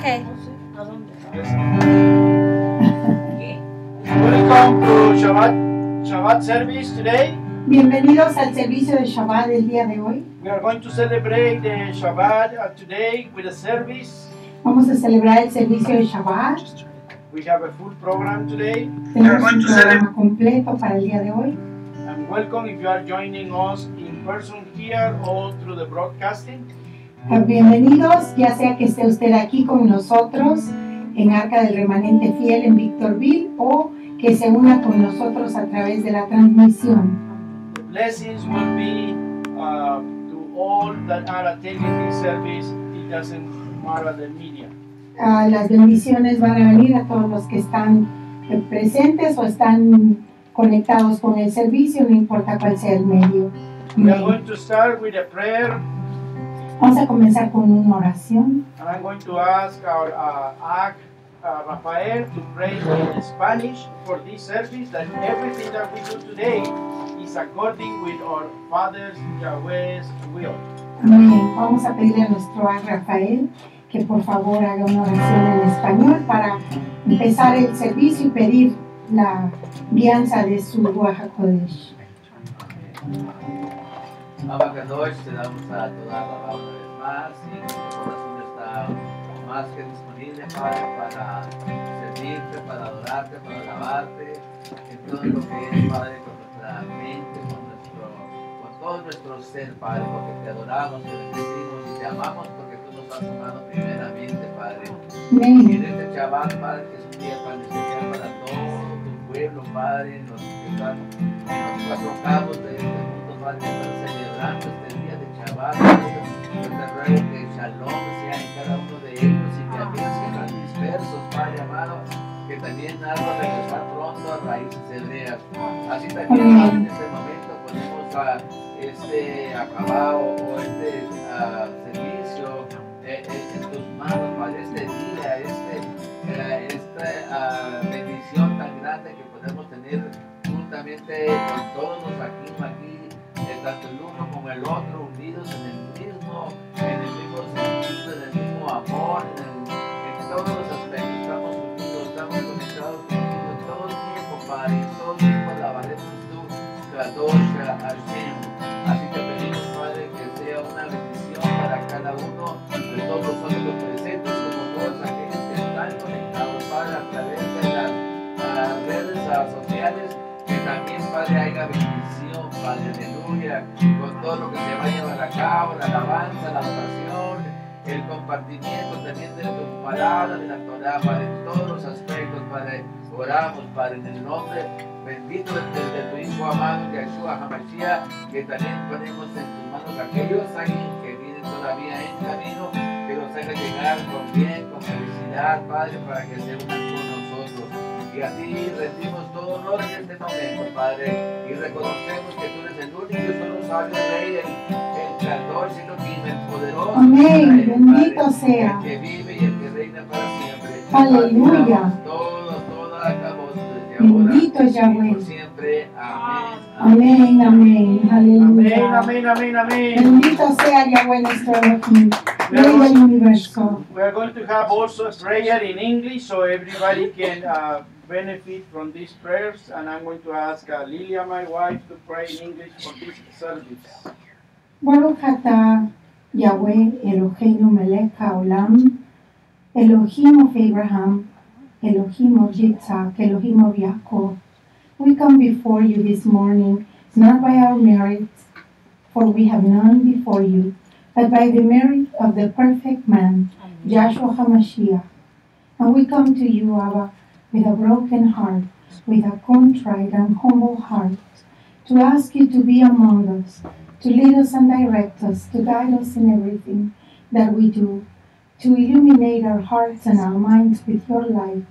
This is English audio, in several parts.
Okay. Welcome to Shabbat Service today. Bienvenidos al servicio de Shabbat del día de hoy. We are going to celebrate the Shabbat today with a service. Vamos a celebrar el servicio de Shabbat. We have a full program today. Tenemos un programa completo para el día de hoy. And welcome if you are joining us in person here or through the broadcasting. Bienvenidos, ya sea que esté usted aquí con nosotros en Arca del Remanente Fiel en Victorville o que se una con nosotros a través de la transmisión. The blessings will be to all that are attending this service. It doesn't matter the media. Las bendiciones van a venir a todos los que están presentes o están conectados con el servicio, no importa cuál sea el medio. We are going to start with a prayer. Vamos a comenzar con una oración. And I'm going to ask our Rafael to pray in Spanish for this service, that everything that we do today is according with our Father Yahweh's will. Amén. Vamos a pedirle a nuestro Rafael que por favor haga una oración en español para empezar el servicio y pedir la guianza de su Ruach HaKodesh. Abacadosh, te damos a toda la una vez más y nuestro corazón está más que disponible, Padre, para servirte, para adorarte, para alabarte en todo lo que es, Padre, con nuestra mente, con todo nuestro ser, Padre, porque te adoramos, te bendecimos y te amamos porque tú nos has amado primeramente, Padre. Y en este Shabbat, Padre, que es un día tan especial para todo tu pueblo, Padre, los que están en los cuatro cabos de este mundo, Padre, que están celebrando este día de Shabbat, Padre. Yo te ruego que Shalom sea en cada uno de ellos y que aquellos que están dispersos, Padre amado, que también hagan regresar pronto a raíces hebreas. Así también, Padre, en este momento ponemos a acabado o servicio en tus manos, Padre, este día, esta bendición tan grande que podemos tener juntamente con todos aquí, tanto el uno como el otro, unidos en el mismo sentido, en el mismo amor, en todos los aspectos, estamos unidos, estamos conectados contigo en todo el tiempo, Padre, en todo el tiempo alabaremos tú, Kadosh Hashem. Así te pedimos, Padre, que sea una bendición para cada uno de todos nosotros presentes, como todos aquellos que están conectados, Padre, a través de las redes sociales, que también, Padre, haya bendición, Padre, aleluya, con todo lo que se va a llevar a cabo, la alabanza, la adoración, el compartimiento también de tu palabra, de la Torah, Padre, en todos los aspectos, Padre, oramos, Padre, en el nombre bendito de tu Hijo amado, Yeshua HaMashiach, que también ponemos en tus manos aquellos ahí que vienen todavía en camino, que los haga llegar con bien, con felicidad, Padre, para que se unan con nosotros. Y a ti rendimos todo honor en este momento, Padre, y reconocemos que tú eres el único y solo sabio Rey, el creador, el poderoso. Amén, bendito sea. El que vive y el que reina para siempre. Aleluya. Todo acabó desde bendito ahora Yahweh. y por siempre. Amén. Amén, amén, aleluya. Amén, amén, amén. Bendito sea Yahweh nuestro Elohim, Rey del universo. We are going to have also a prayer in English so everybody can benefit from these prayers, and I'm going to ask Lilia, my wife, to pray in English for this service. Baruch atah Yahweh Eloheinu melech haolam, Elohim of Abraham, Elohim of Yitzhak, Elohim of Yaakov. We come before you this morning, not by our merits, for we have none before you, but by the merit of the perfect man, Yeshua HaMashiach. And we come to you, Abba, with a broken heart, with a contrite and humble heart, to ask you to be among us, to lead us and direct us, to guide us in everything that we do, to illuminate our hearts and our minds with your light,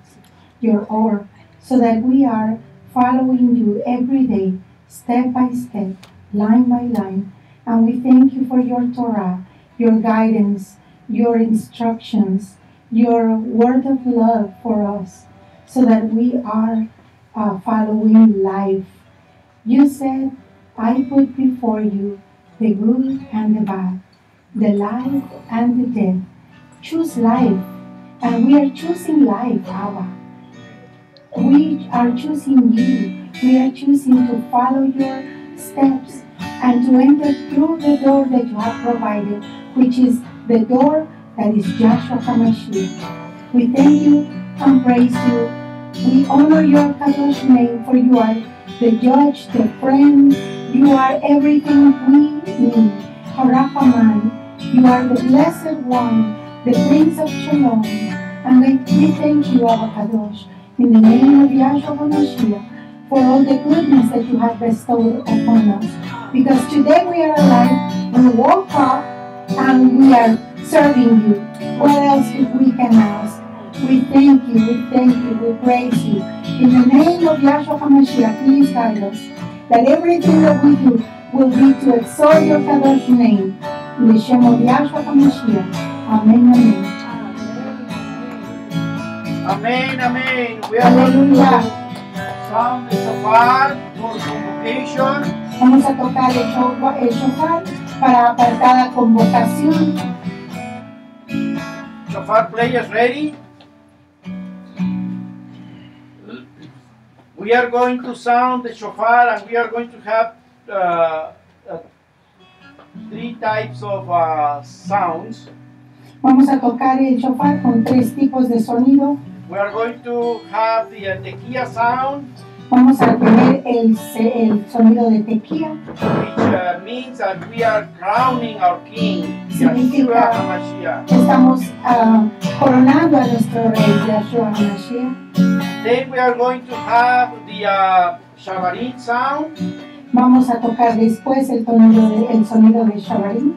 your aura, so that we are following you every day, step by step, line by line. And we thank you for your Torah, your guidance, your instructions, your word of love for us, so that we are following life. You said, I put before you the good and the bad, the life and the death. Choose life, And we are choosing life, Abba. We are choosing you. We are choosing to follow your steps and to enter through the door that you have provided, which is the door that is Joshua HaMashiach. We thank you and praise you. We honor your Kadosh name, for you are the judge, the friend. You are everything we need. Harapaman, you are the blessed one, the Prince of Shalom. And we thank you, Abba Kadosh, in the name of Yahshua HaMashiach, for all the goodness that you have bestowed upon us. Because today we are alive, we woke up, and we are serving you. What else we can ask? We thank you, we praise you. In the name of Yahshua HaMashiach, please guide us, that everything that we do will be to exalt your Kadosh name. In the name of Yahshua HaMashiach. Amen, amen. Amen, amen. We are going to sound the shofar for convocation. Vamos a tocar el shofar para apartada convocación. Shofar players ready? We are going to sound the shofar, and we are going to have 3 types of sounds. Vamos a tocar el shofar con 3 tipos de sonido. We are going to have the tequila sound, Vamos a tener el sonido de tequila, which means that we are crowning our King, Significa- Yahshua HaMashiach. estamos coronando a nuestro rey Yahshua HaMashiach. Then we are going to have the Shabarim sound. Vamos a tocar después el sonido de Shabarim.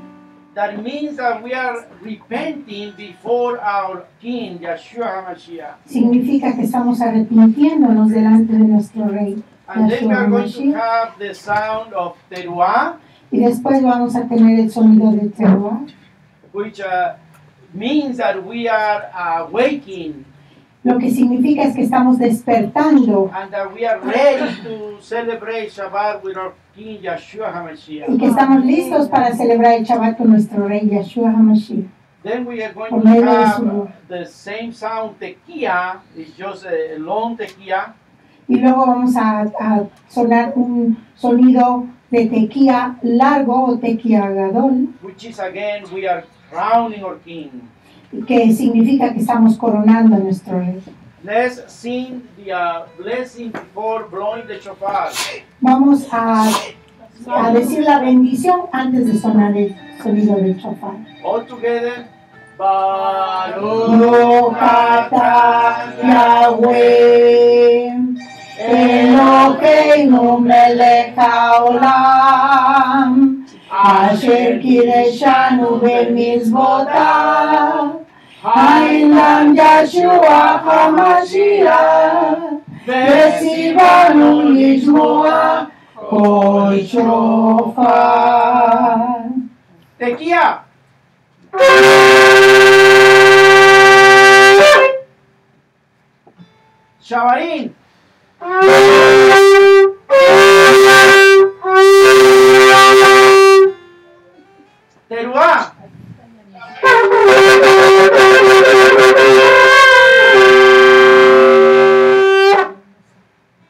That means that we are repenting before our King, Yahshua HaMashiach. Significa que estamos arrepintiéndonos delante de nuestro rey And then we Yahshua are going to HaMashiach. have the sound of teruah, Y después vamos a tener el sonido de teruah, which means that we are waking lo que significa es que estamos despertando and that we are ready to celebrate Shabbat with our King, Yahshua y HaMashiach. que estamos listos para celebrar el Shabbat con nuestro rey Yahshua HaMashiach. Then we are going Por to medio de have su voz. the same sound tequila, it's just a long tequila, Y luego vamos a sonar un sonido de tequila largo o tequila gadol, which is again we are crowning our King. que significa que estamos coronando a nuestro rey. Let's sing the blessing before blowing the shofar. Vamos a decir la bendición antes de sonar el sonido del shofar. All together. Baruch Baruch atah Yahweh Eloheinu melech haolam Asher kireshanu b'mizvotav Hainam Yahshua HaMashiach V'tzivanu lishmoa kol shofar. Tequila. Shabarim. Teruah.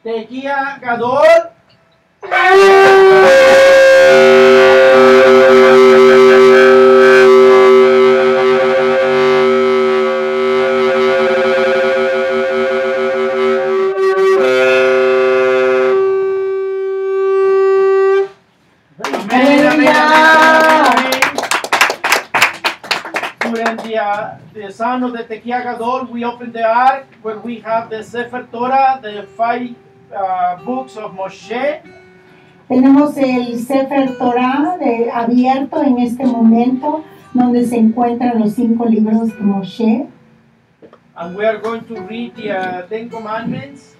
Tequila Gadol. The sound of the Tequila Gadol, we open the ark where we have the Sefer Torah, the 5 books of Moshe. Tenemos el Sefer Torah abierto en este momento, donde se encuentran los 5 libros de Moshe. And we are going to read the 10 Commandments.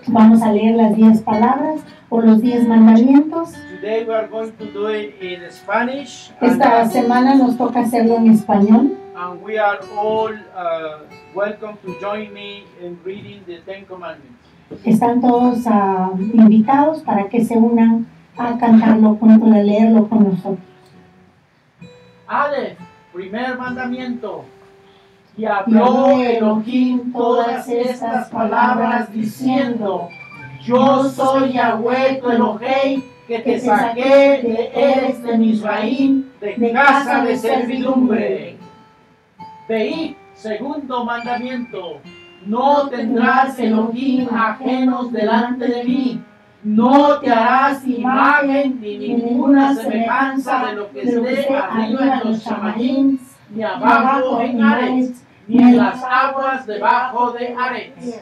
Vamos a leer las 10 palabras o los 10 mandamientos. Today we are going to do it in Spanish. Esta semana nos toca hacerlo en español. And we are all welcome to join me in reading the 10 Commandments. Están todos invitados para que se unan a cantarlo, a leerlo con nosotros. Aleph, primer mandamiento. Y habló Elohim todas estas palabras diciendo: Yo soy Yahweh tu Elohim, que te saqué de Eres de Misraim, de casa de servidumbre. Veid, segundo mandamiento: no tendrás Elohim ajenos delante de mí. No te harás imagen ni ninguna semejanza de lo que esté arriba en los Shamayim, ni abajo en Aretz, ni en las aguas debajo de Aretz.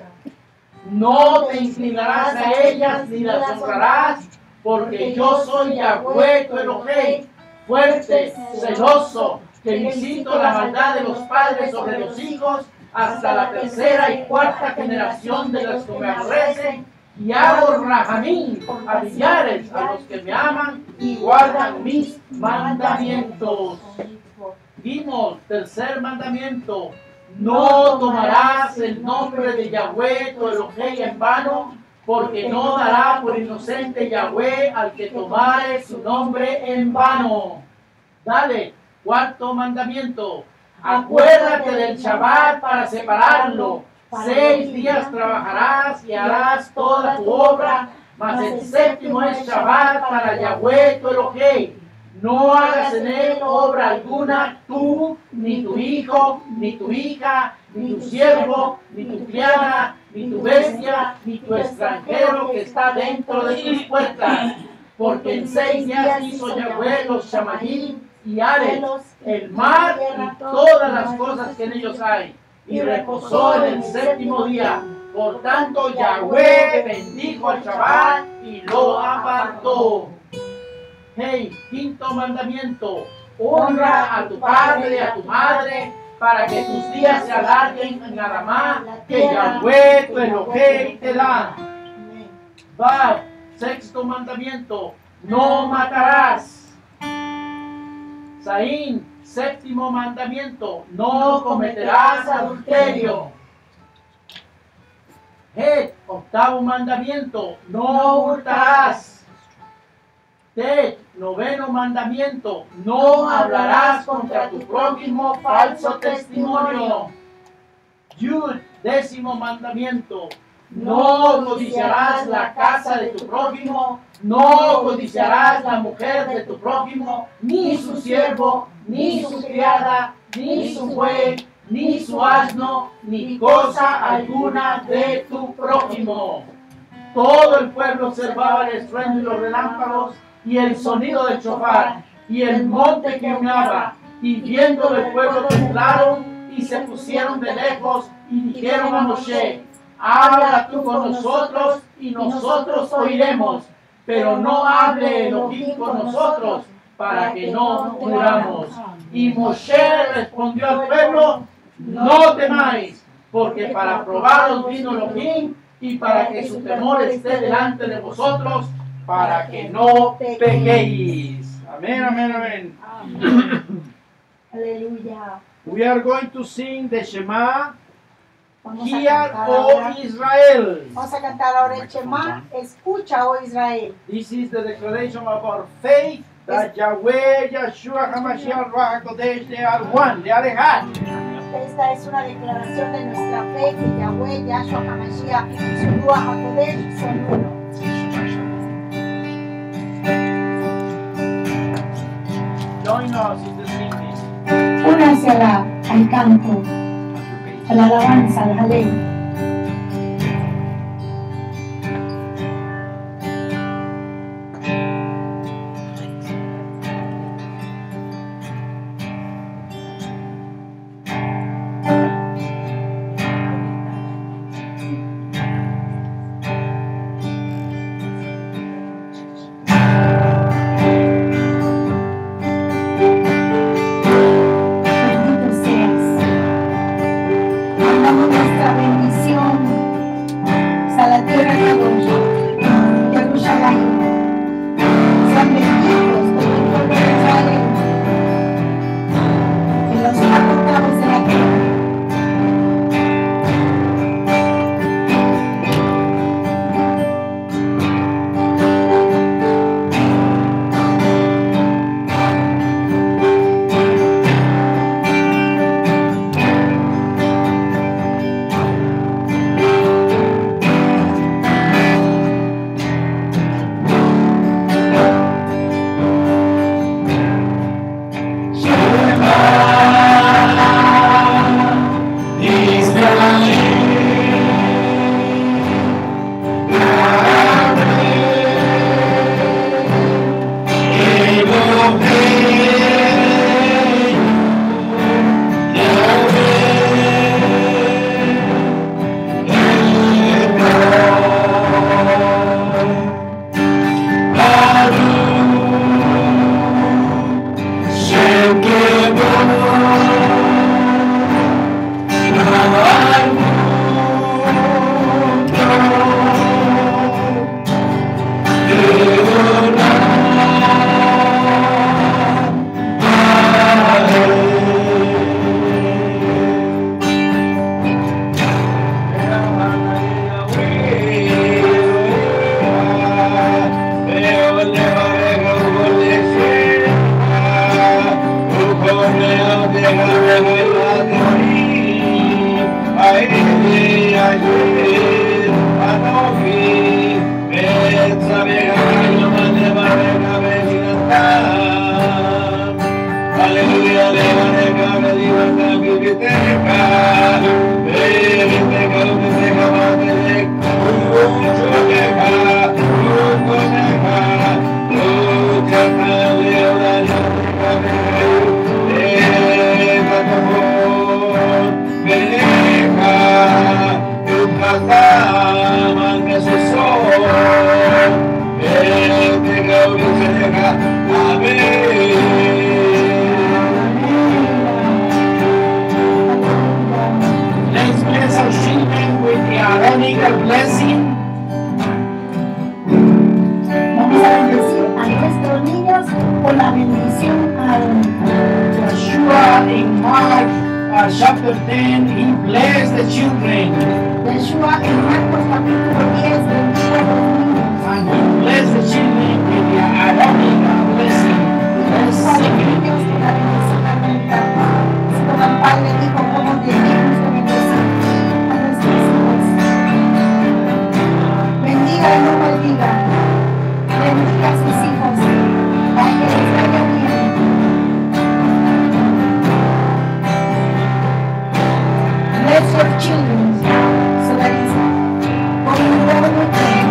No te inclinarás a ellas ni las honrarás, porque yo soy Yahweh tu Elohim, fuerte, celoso, que visito la maldad de los padres sobre los hijos hasta la tercera y cuarta generación de los que me aborrecen, y hago rahamín a millares a los que me aman y guardan mis mandamientos. Vimos, tercer mandamiento: no tomarás el nombre de Yahweh tu Elohim en vano, porque no dará por inocente Yahweh al que tomare su nombre en vano. Dale, cuarto mandamiento: acuérdate del Shabbat para separarlo. 6 días trabajarás y harás toda tu obra, mas el séptimo es Shabbat para Yahweh tu Elohim. No hagas en él obra alguna, tú, ni tu hijo, ni tu hija, ni tu siervo, ni tu criada, ni tu bestia, ni tu extranjero que está dentro de tus puertas. Porque en 6 días hizo Yahweh los Shamayim y Aretz, el mar y todas las cosas que en ellos hay, y reposó en el séptimo día. Por tanto, Yahweh bendijo al Shabbat y lo apartó. Hey, quinto mandamiento: honra a tu padre y a tu madre, para que tus días se alarguen en Aramá, que Yahweh tu Elohim te da. Va, sexto mandamiento: no matarás. Saín, séptimo mandamiento: no cometerás adulterio. Het, octavo mandamiento: no hurtarás. Tet, noveno mandamiento: no hablarás contra tu prójimo falso testimonio. Yud, décimo mandamiento: no codiciarás la casa de tu prójimo, no codiciarás la mujer de tu prójimo, ni su siervo, ni su criada, ni su buey, ni su asno, ni cosa alguna de tu prójimo. Todo el pueblo observaba el estruendo y los relámpagos y el sonido del shofar, y el monte que unaba, y viendo el pueblo temblaron y se pusieron de lejos y dijeron a Moshe: habla tú con nosotros y nosotros oiremos, pero no hable Elohim con nosotros, para que no muramos. Y Moshe respondió al pueblo: no temáis, porque para probaros vino Elohim y para que su temor esté delante de vosotros, para que no pequéis. Amén, amén, amén. Aleluya. We are going to sing the Shema. Vamos a Hear, cantar O ahora. Israel. Vamos a cantar ahora el Shema. Escucha, oh Israel. This is the declaration of our faith that Yahweh, Yeshua, HaMashiach, Ruach HaKodesh, they are one, they are Echad. Esta es una declaración de nuestra fe que Yahweh, Yahshua HaMashiach y su Ruach HaKodesh son uno. Join us in the singing. Únanse al canto, a la alabanza, al jaleo. Let's bless our children with the Aaronic blessing. Vamos a bendecir a nuestros niños con la bendición arónica. Yeshua in Mark chapter 10, he blessed the children. Yeshua en Marcos capítulo 10 bendijo a los niños. And he blessed the children with the Aaronic blessing. Let's A los sing niños it. con la bendición arónica. Así como el Padre dijo cómo debemos de bendecir a nuestros hijos. Bendiga y no maldiga. Bendiga a sus hijos para que les vaya bien. Bless your children so that it's going well with them.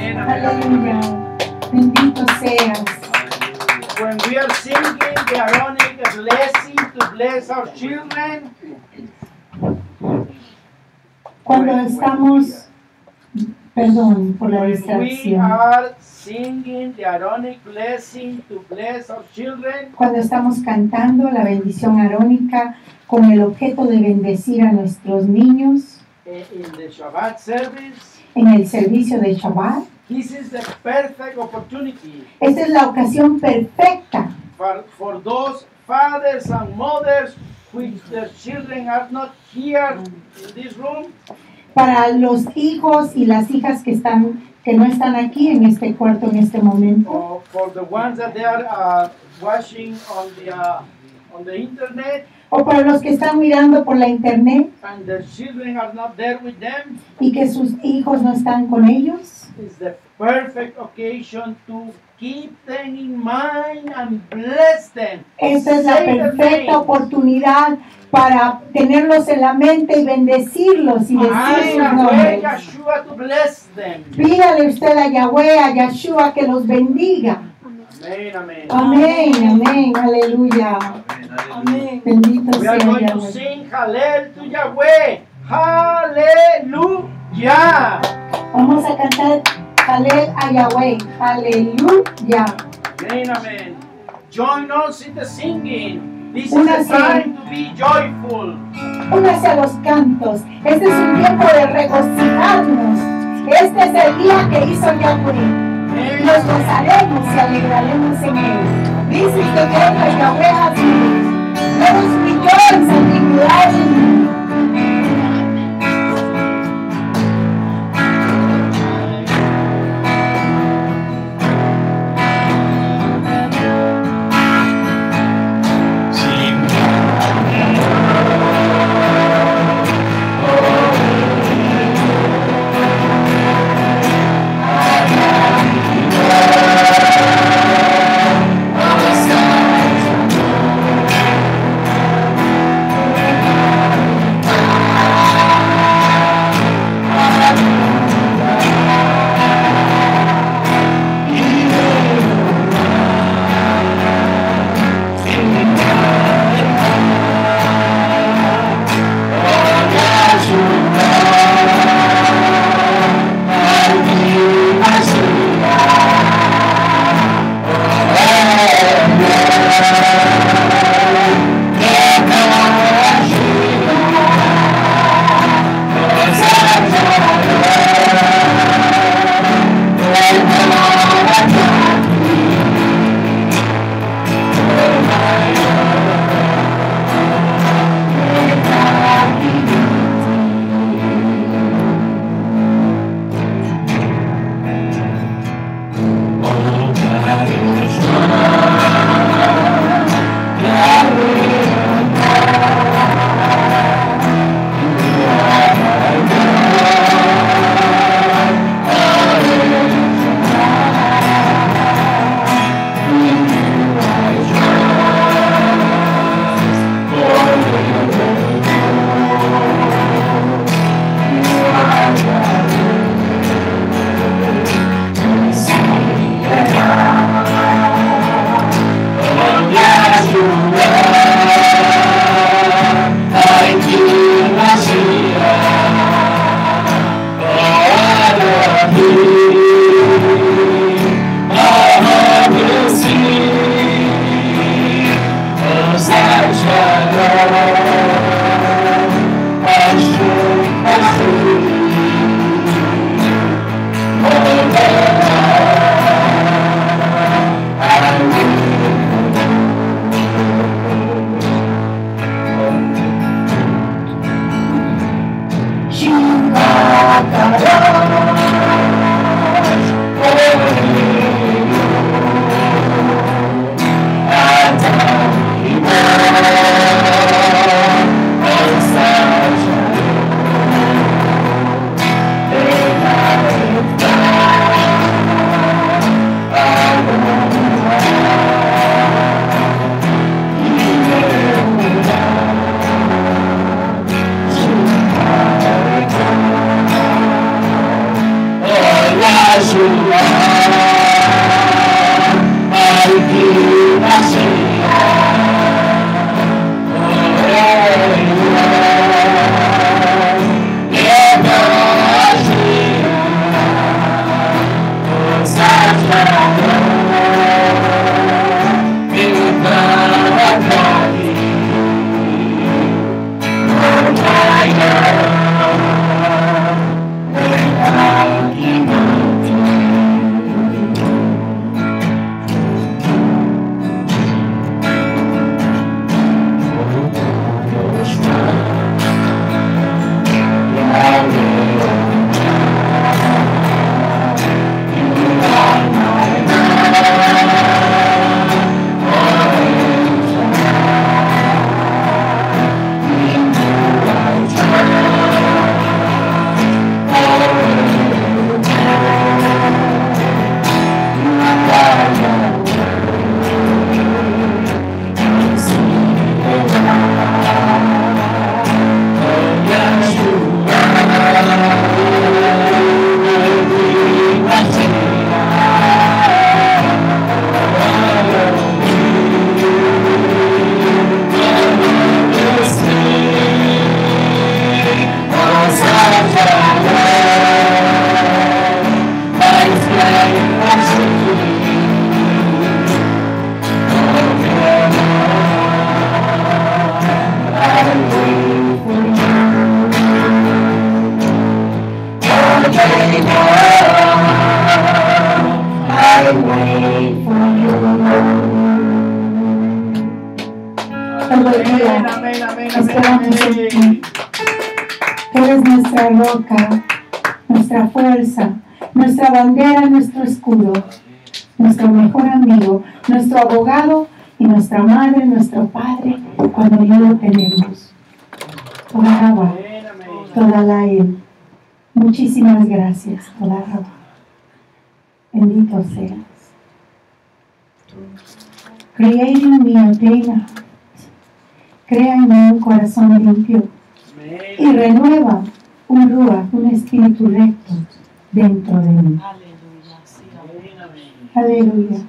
Aleluya. Bendito seas. When we are singing the Aaronic blessing to bless our children, Cuando estamos, perdón por la when we distracción. are singing the Aaronic blessing to bless our children, Cuando estamos cantando la bendición arónica con el objeto de bendecir a nuestros niños in the Shabbat service, en el servicio de Shabbat, This is the perfect opportunity Esta es la ocasión perfecta for those fathers and mothers which their children are not here in this room, para los hijos y las hijas que no están aquí en este cuarto en este momento, or for the ones that they are watching on the internet o para los que están mirando por la internet and their children are not there with them. y que sus hijos no están con ellos. It's the perfect occasion to keep them in mind and bless them. Esta es la Say their perfecta names. oportunidad para tenerlos en la mente y bendecirlos y decir Ask sus Yahweh nombres. Yeshua to bless them. Pídale usted a Yahweh, a Yeshua que los bendiga. Amen, amen. Amén, amén, aleluya. Amén. Bendito We sea are going to Yahweh. sing Hallel to Yahweh. Hallelujah. Vamos a cantar Halel a Yahweh. Aleluya. Amen, amen. Join us in the singing. This is Únase. the time to be joyful. Únase a los cantos. Este es un tiempo de regocijarnos. Este es el día que hizo Yahweh. Nos gozaremos y alegraremos en él. This is the day that Yahweh has made. Let us rejoice and be glad in him. Thank you. Eres nuestra roca, nuestra fuerza, nuestra bandera, nuestro escudo, nuestro mejor amigo, nuestro abogado y nuestra madre, nuestro padre, cuando no lo tenemos. Toda Rabba, toda la él. Muchísimas gracias, toda Rabba. Bendito seas. Create in me a clean heart. Crea en mí un corazón limpio y renueva un ruach, un espíritu recto dentro de mí. Aleluya.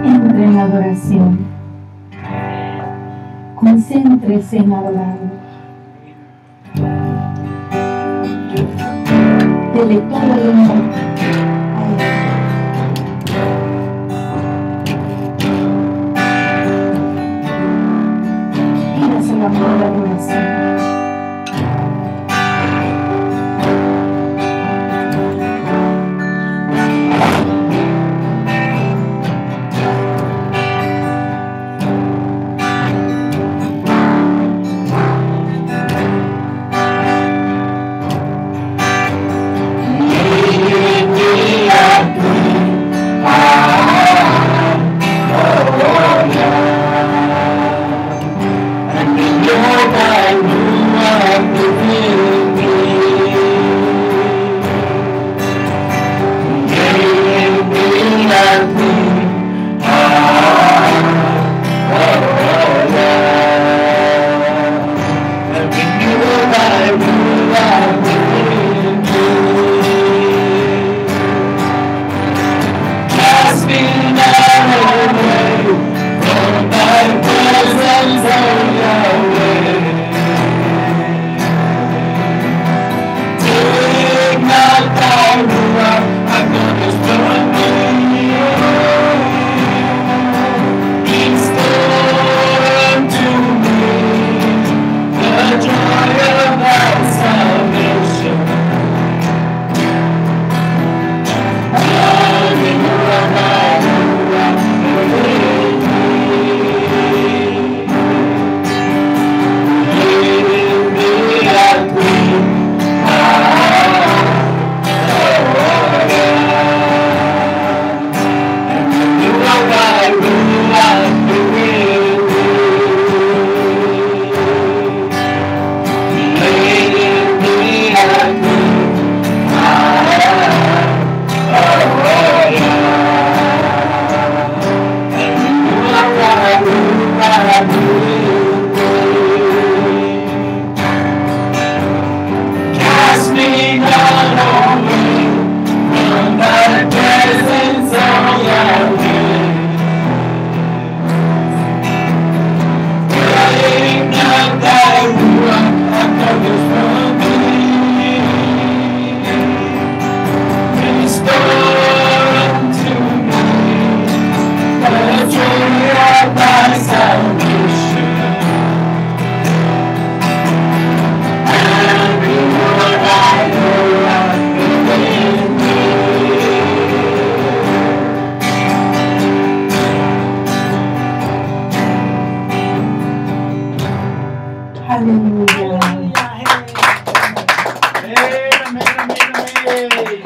Entre en la adoración. Concéntrese en adorarlo. Dele todo el honor a él. Pídaselo a la adoración.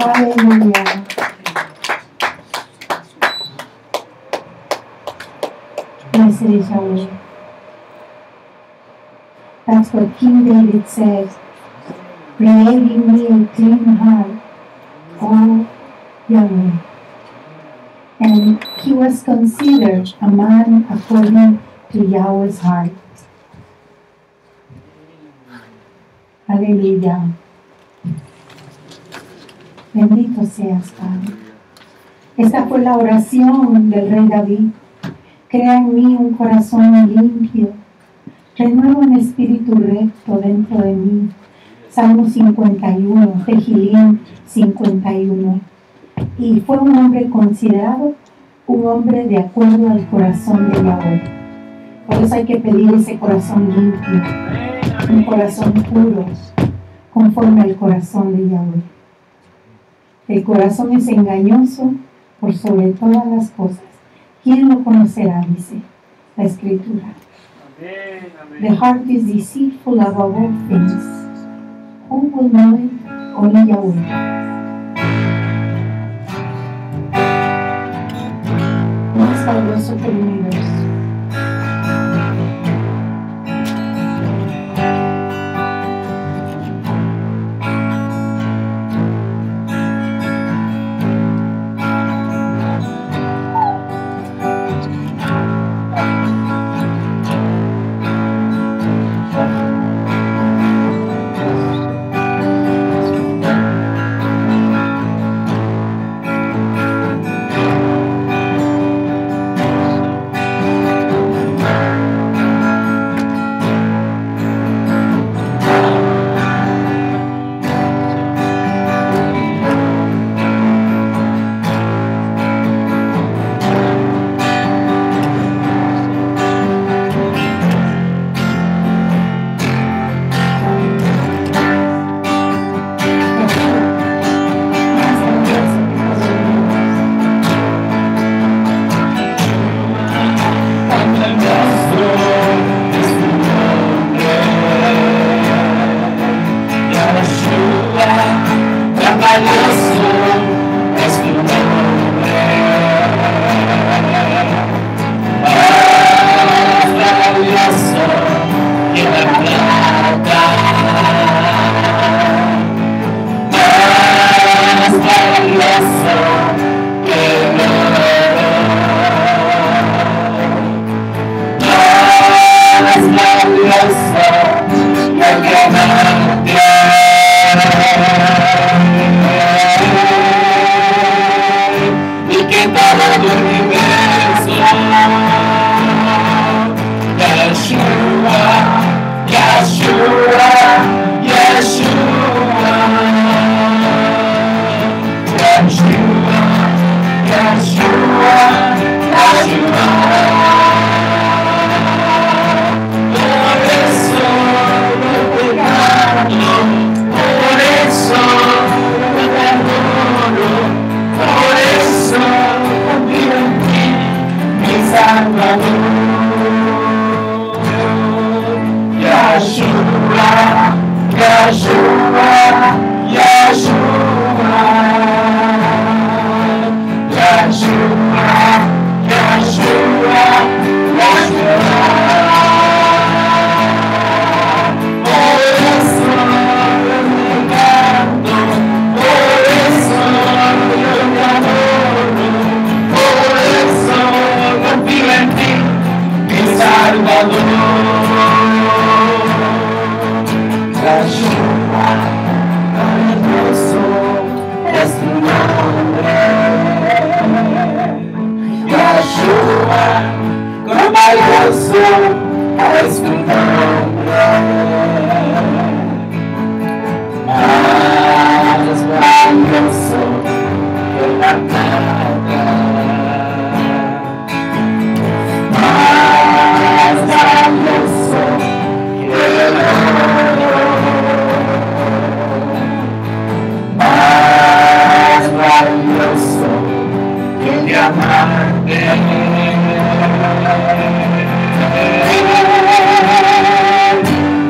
Hallelujah. Blessed is Yahweh. That's what King David says. Creating me a clean heart, O Yahweh. And he was considered a man according to Yahweh's heart. Aleluya. Bendito seas, Padre. Esta fue la oración del rey David Crea en mí un corazón limpio. Renueva un espíritu recto dentro de mí. Salmo 51, Tejilín 51. Y fue un hombre considerado un hombre de acuerdo al corazón de Yahweh. Por eso hay que pedir ese corazón limpio, un corazón puro, conforme al corazón de Yahweh. El corazón es engañoso por sobre todas las cosas. ¿Quién lo conocerá? Dice la Escritura. The heart is deceitful above all things. Who will know it? Only Yahweh. Más valioso que el universo.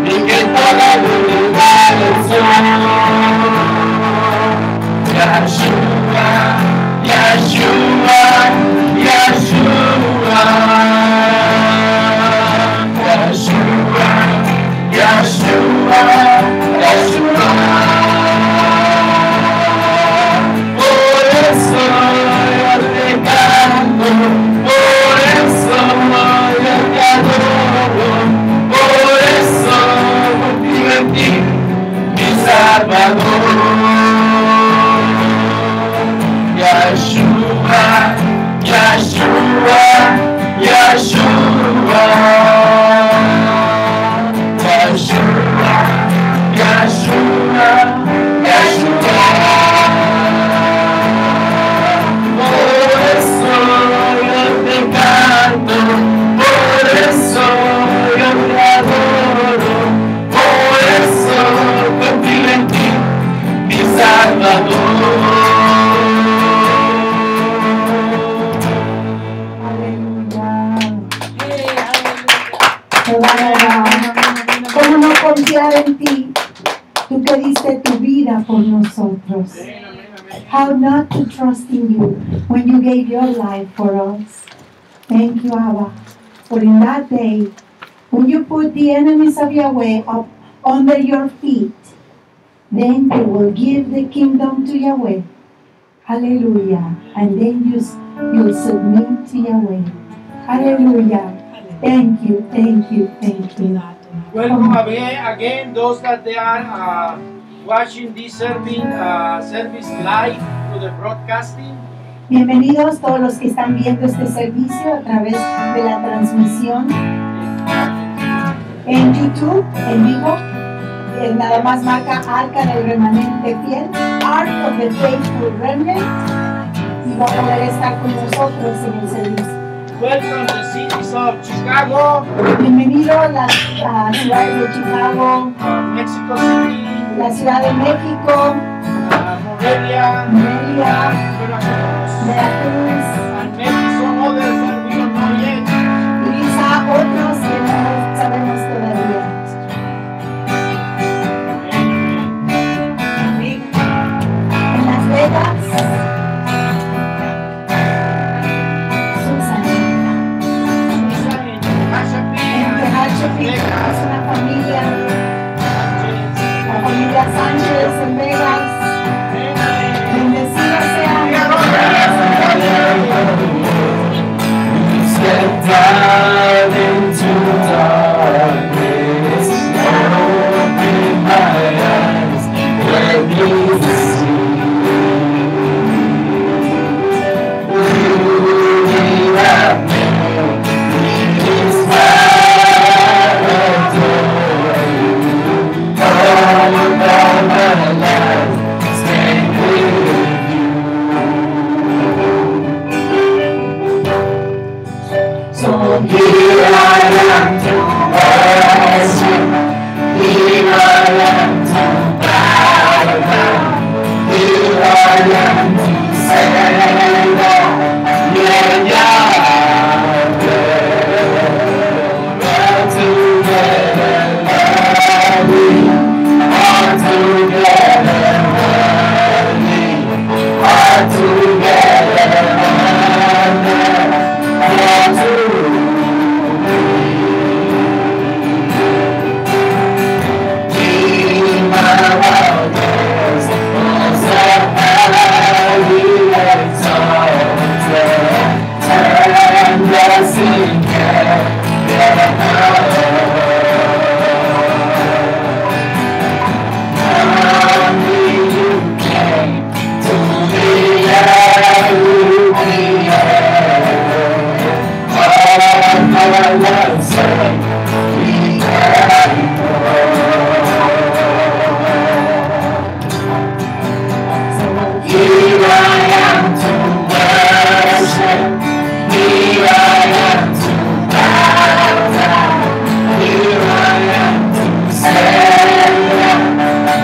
Y que ¿Cómo no confiar en ti? Tú que diste tu vida por nosotros. How not to trust in you when you gave your life for us. Thank you, Abba. For in that day, when you put the enemies of Yahweh up under your feet, then you will give the kingdom to Yahweh. Hallelujah. And then you'll submit to Yahweh. Hallelujah. Thank you, thank you, thank you. Welcome again those that they are watching this service live to the broadcasting. Bienvenidos todos los que están viendo este servicio a través de la transmisión en YouTube, en vivo. Nada más marca Arca del Remanente Fiel, Ark of the Faithful Remnant, y va a poder estar con nosotros en el servicio. Welcome to the cities of Chicago. Bienvenido a la ciudad de Chicago, Mexico City, la Ciudad de México, Morelia, Veracruz, and maybe some others that we don't know yet. y quizá otros que no sabemos todavía. En Las Vegas, es una familia, la familia Sánchez en Vegas. Bendecida sea. Step down into darkness, open my eyes, let me see. You have made this life adore you. All about my life, stand with you. So here I am to worship, here I am to bow down, here I am to say that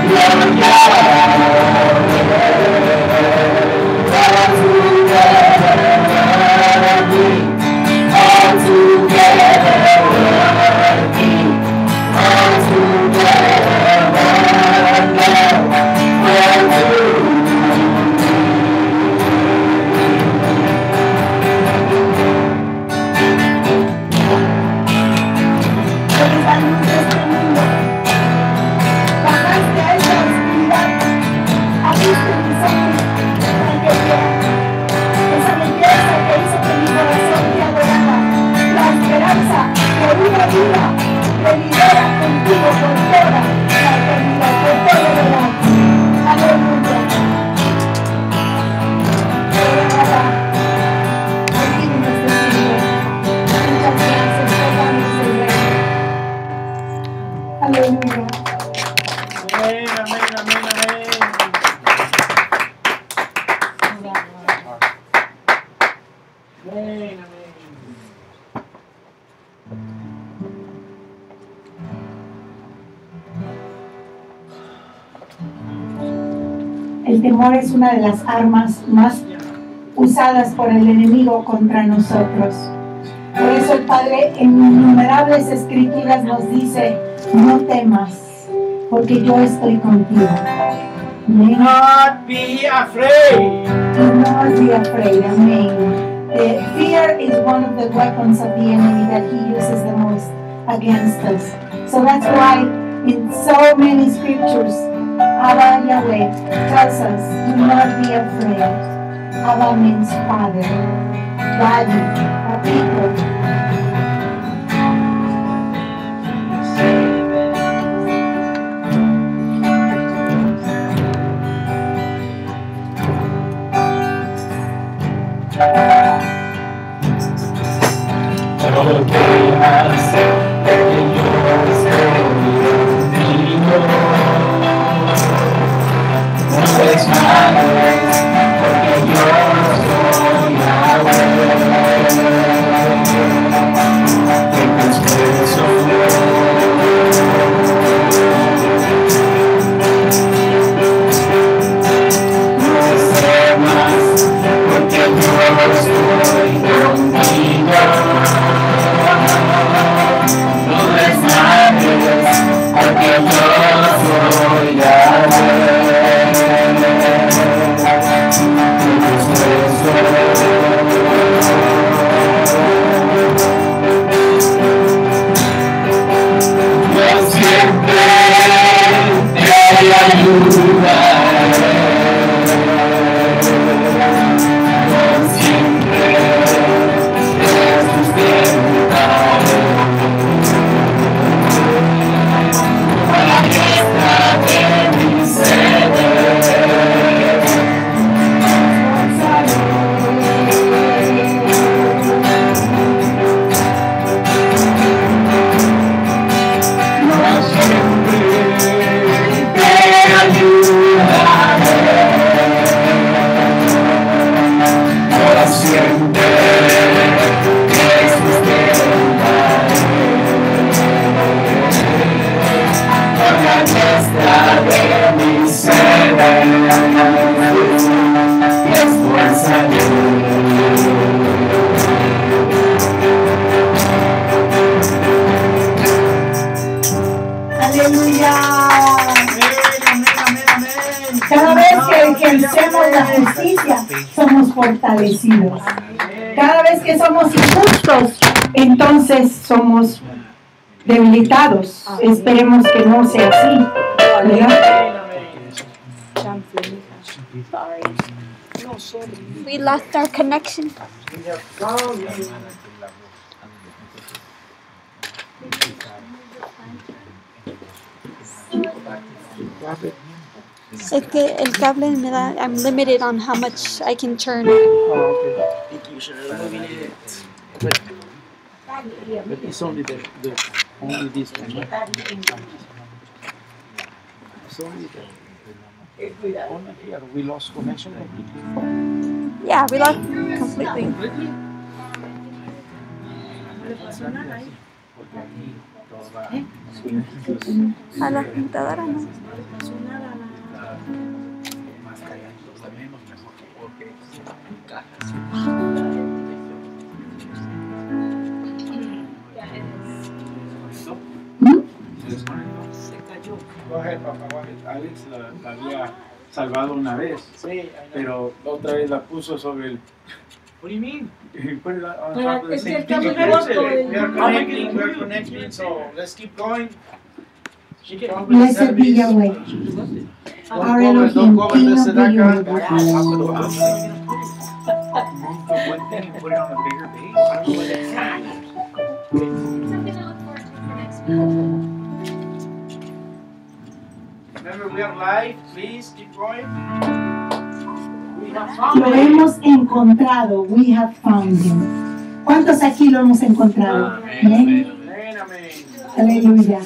you're Yahweh. All together lovely, all together worthy, all together wonderful, all together. El temor es una de las armas más usadas por el enemigo contra nosotros. Por eso eso el Padre en innumerables escrituras nos dice, no temas, porque yo estoy contigo. Do not be afraid. Do not be afraid. Amen. Fear is one of the weapons of the enemy that he uses the most against us. So that's why in so many scriptures, Abba Yahweh tells us, do not be afraid. Abba means Father, Daddy, Papito. Cada vez que ejercemos la justicia, somos fortalecidos. Cada vez que somos injustos, entonces somos debilitados. Esperemos que no sea así, ¿verdad? We lost our connection. Es que el cable me da, I'm limited on how much I can turn. But it's only only this one. It's only only here. We lost connection completely. Yeah, we lost completely. A la computadora no. Alex la había salvado una vez, pero otra vez la puso sobre el... What do you mean? Es que We are connecting, so let's keep going. Blessed be Yahweh, our Elohim, King of the universe. Remember, we are live. Please keep going. Lo hemos encontrado. We have found him. ¿Cuántos aquí lo hemos encontrado? Amén. Aleluya.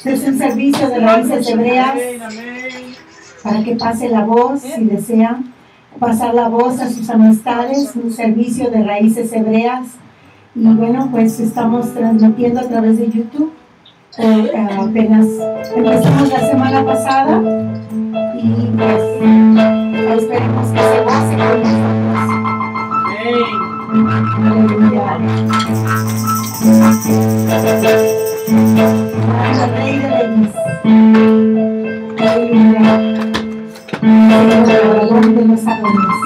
Es un servicio de raíces hebreas para que pase la voz, si desean pasar la voz a sus amistades, un servicio de raíces hebreas. Y bueno, pues estamos transmitiendo a través de YouTube. Apenas empezamos la semana pasada y pues esperemos que se goce con nosotros. Aleluya. El Rey de Reyes. Aleluya. El Dragón de los Arones.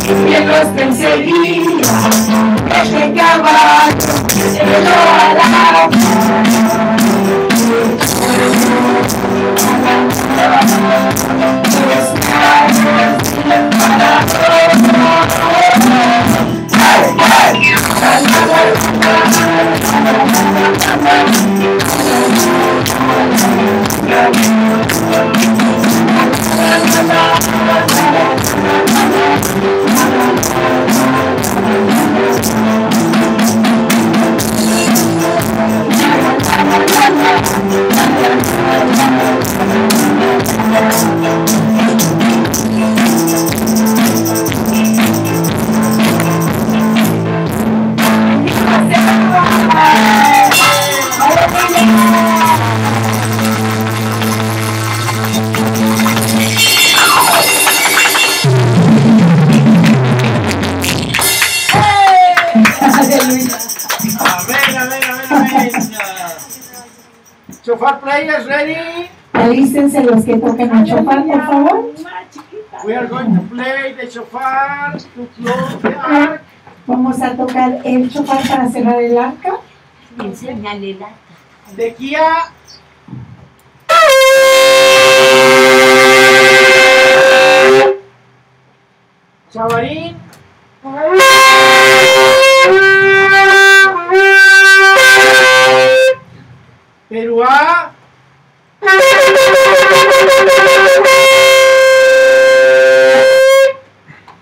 quien los perseguía, este caballo, el alaba. Shofar players ready? Alístense los que toquen el shofar, por favor. We are going to play the shofar to close the ark. Vamos a tocar el shofar para cerrar el arca. Enséñale la. De Kia. Chavarín. Peruá.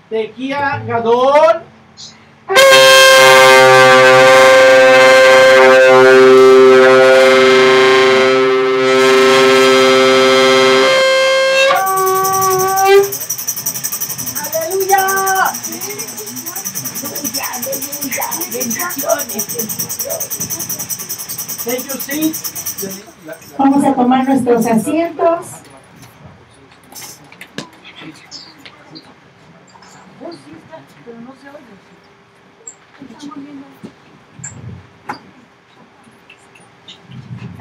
Tequía Gadol. Take your seats. Vamos a tomar nuestros asientos.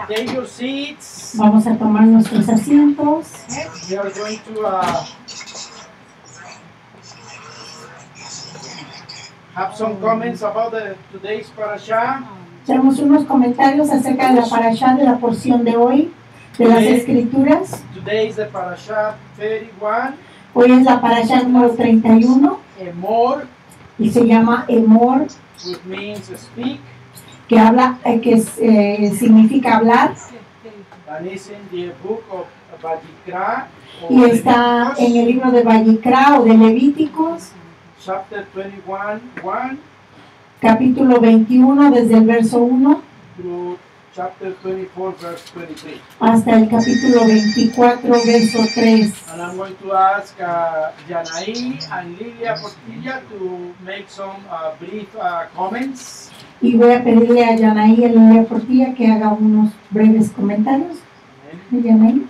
Take your seats. Vamos a tomar nuestros asientos. We are going to have some comments about today's parasha. Tenemos unos comentarios acerca de la parashá, de la porción de hoy, de las escrituras. Today is the parasha 31. Hoy es la parashá número 31 Emor, y se llama Emor, which means speak, que habla, significa hablar, and is in the book of Vayikra, y está en el libro de Vayikra o de Levíticos, chapter 21, 1 capítulo 21, desde el verso 1 through chapter 24, verse 23. hasta el capítulo 24, verso 3. And I'm going to ask Yanai and Lilia Portilla to make some brief comments. Y voy a pedirle a Yanaí y a Lilia Portilla que haga unos breves comentarios. Yanaí.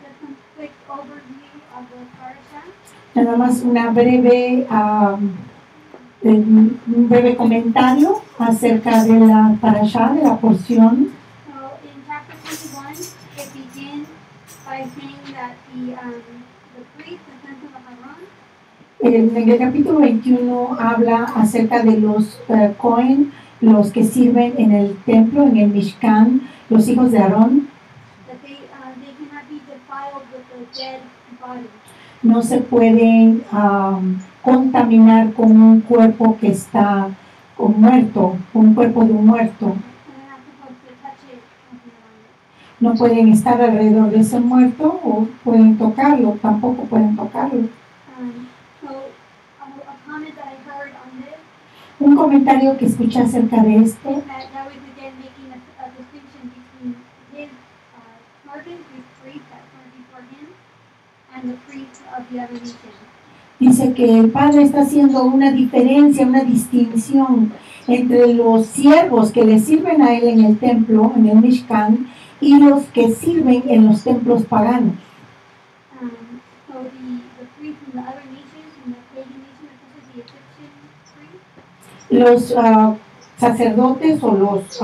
Just a quick overview of the parasha. Nada más una breve, un breve comentario acerca de la parashá, de la porción. So in chapter 21, it begins by saying that the priest, the sons of Aaron, En el capítulo 21 habla acerca de los Cohen, los que sirven en el templo, en el Mishkan, los hijos de Aarón. that they cannot be defiled with the dead body. No se pueden contaminar con un cuerpo que está muerto, un cuerpo de un muerto. And they're not supposed to touch it, something around it. No pueden estar alrededor de ese muerto o pueden tocarlo, tampoco pueden tocarlo. So a comment that I heard on this, Un comentario que escuché acerca de esto that was again making a distinction between his servant, his priest that went before him, and the priests of the other nation. dice que el Padre está haciendo una diferencia, una distinción entre los siervos que le sirven a Él en el templo, en el Mishkan, y los que sirven en los templos paganos. So the priests in the other nations, in the pagan nation, especially the Egyptian priests, Los sacerdotes o los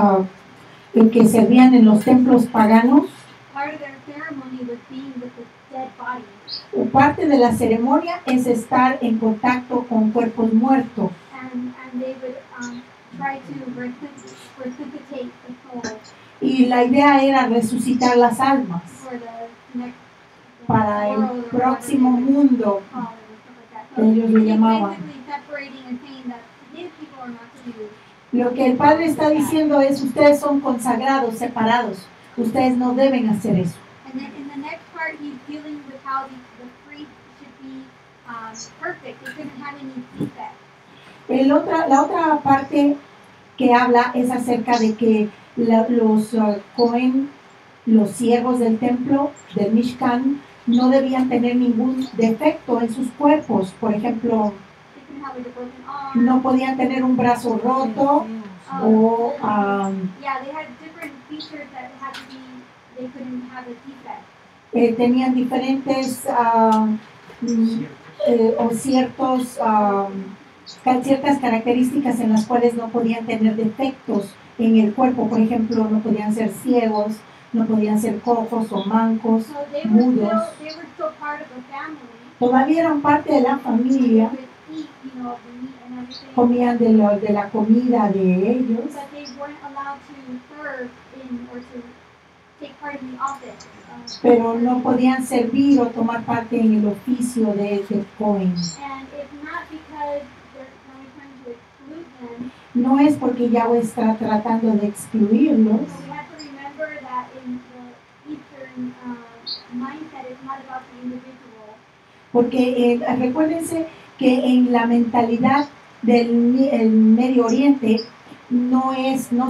que servían en los templos paganos, part of their ceremony was being with the dead bodies. parte de la ceremonia es estar en contacto con cuerpos muertos. And they would try to resuscitate the soul Y la idea era resucitar las almas for the next para el world or próximo whatever they mundo, would call it and stuff like that. So ellos le he's llamaban. basically separating and saying that his people are not to do. Lo que el Padre está diciendo es, ustedes son consagrados, separados, ustedes no deben hacer eso. And then in the next part, he's dealing with how the priest should be perfect. They shouldn't have any defects. La otra parte que habla es acerca de que los Cohen, los siervos del templo, del Mishkan, no debían tener ningún defecto en sus cuerpos. Por ejemplo, They couldn't have like a broken arm. no podían tener un brazo roto o Yeah, they had different features that had to be. They couldn't have a defect. tenían diferentes o ciertas características en las cuales no podían tener defectos en el cuerpo. Por ejemplo, no podían ser ciegos, no podían ser cojos o mancos, So they mudos. were still part of the family. Todavía eran parte de la They familia, could eat, you know, the meat and everything. comían de la comida de ellos, But they weren't allowed to serve in or to take part in the office. pero no podían servir o tomar parte en el oficio de Cohen. And it's not because they're trying to exclude them. No es porque Yahweh está tratando de excluirlos, So we have to remember that in the Eastern mindset, it's not about the individual. porque recuérdense que en la mentalidad del el Medio Oriente no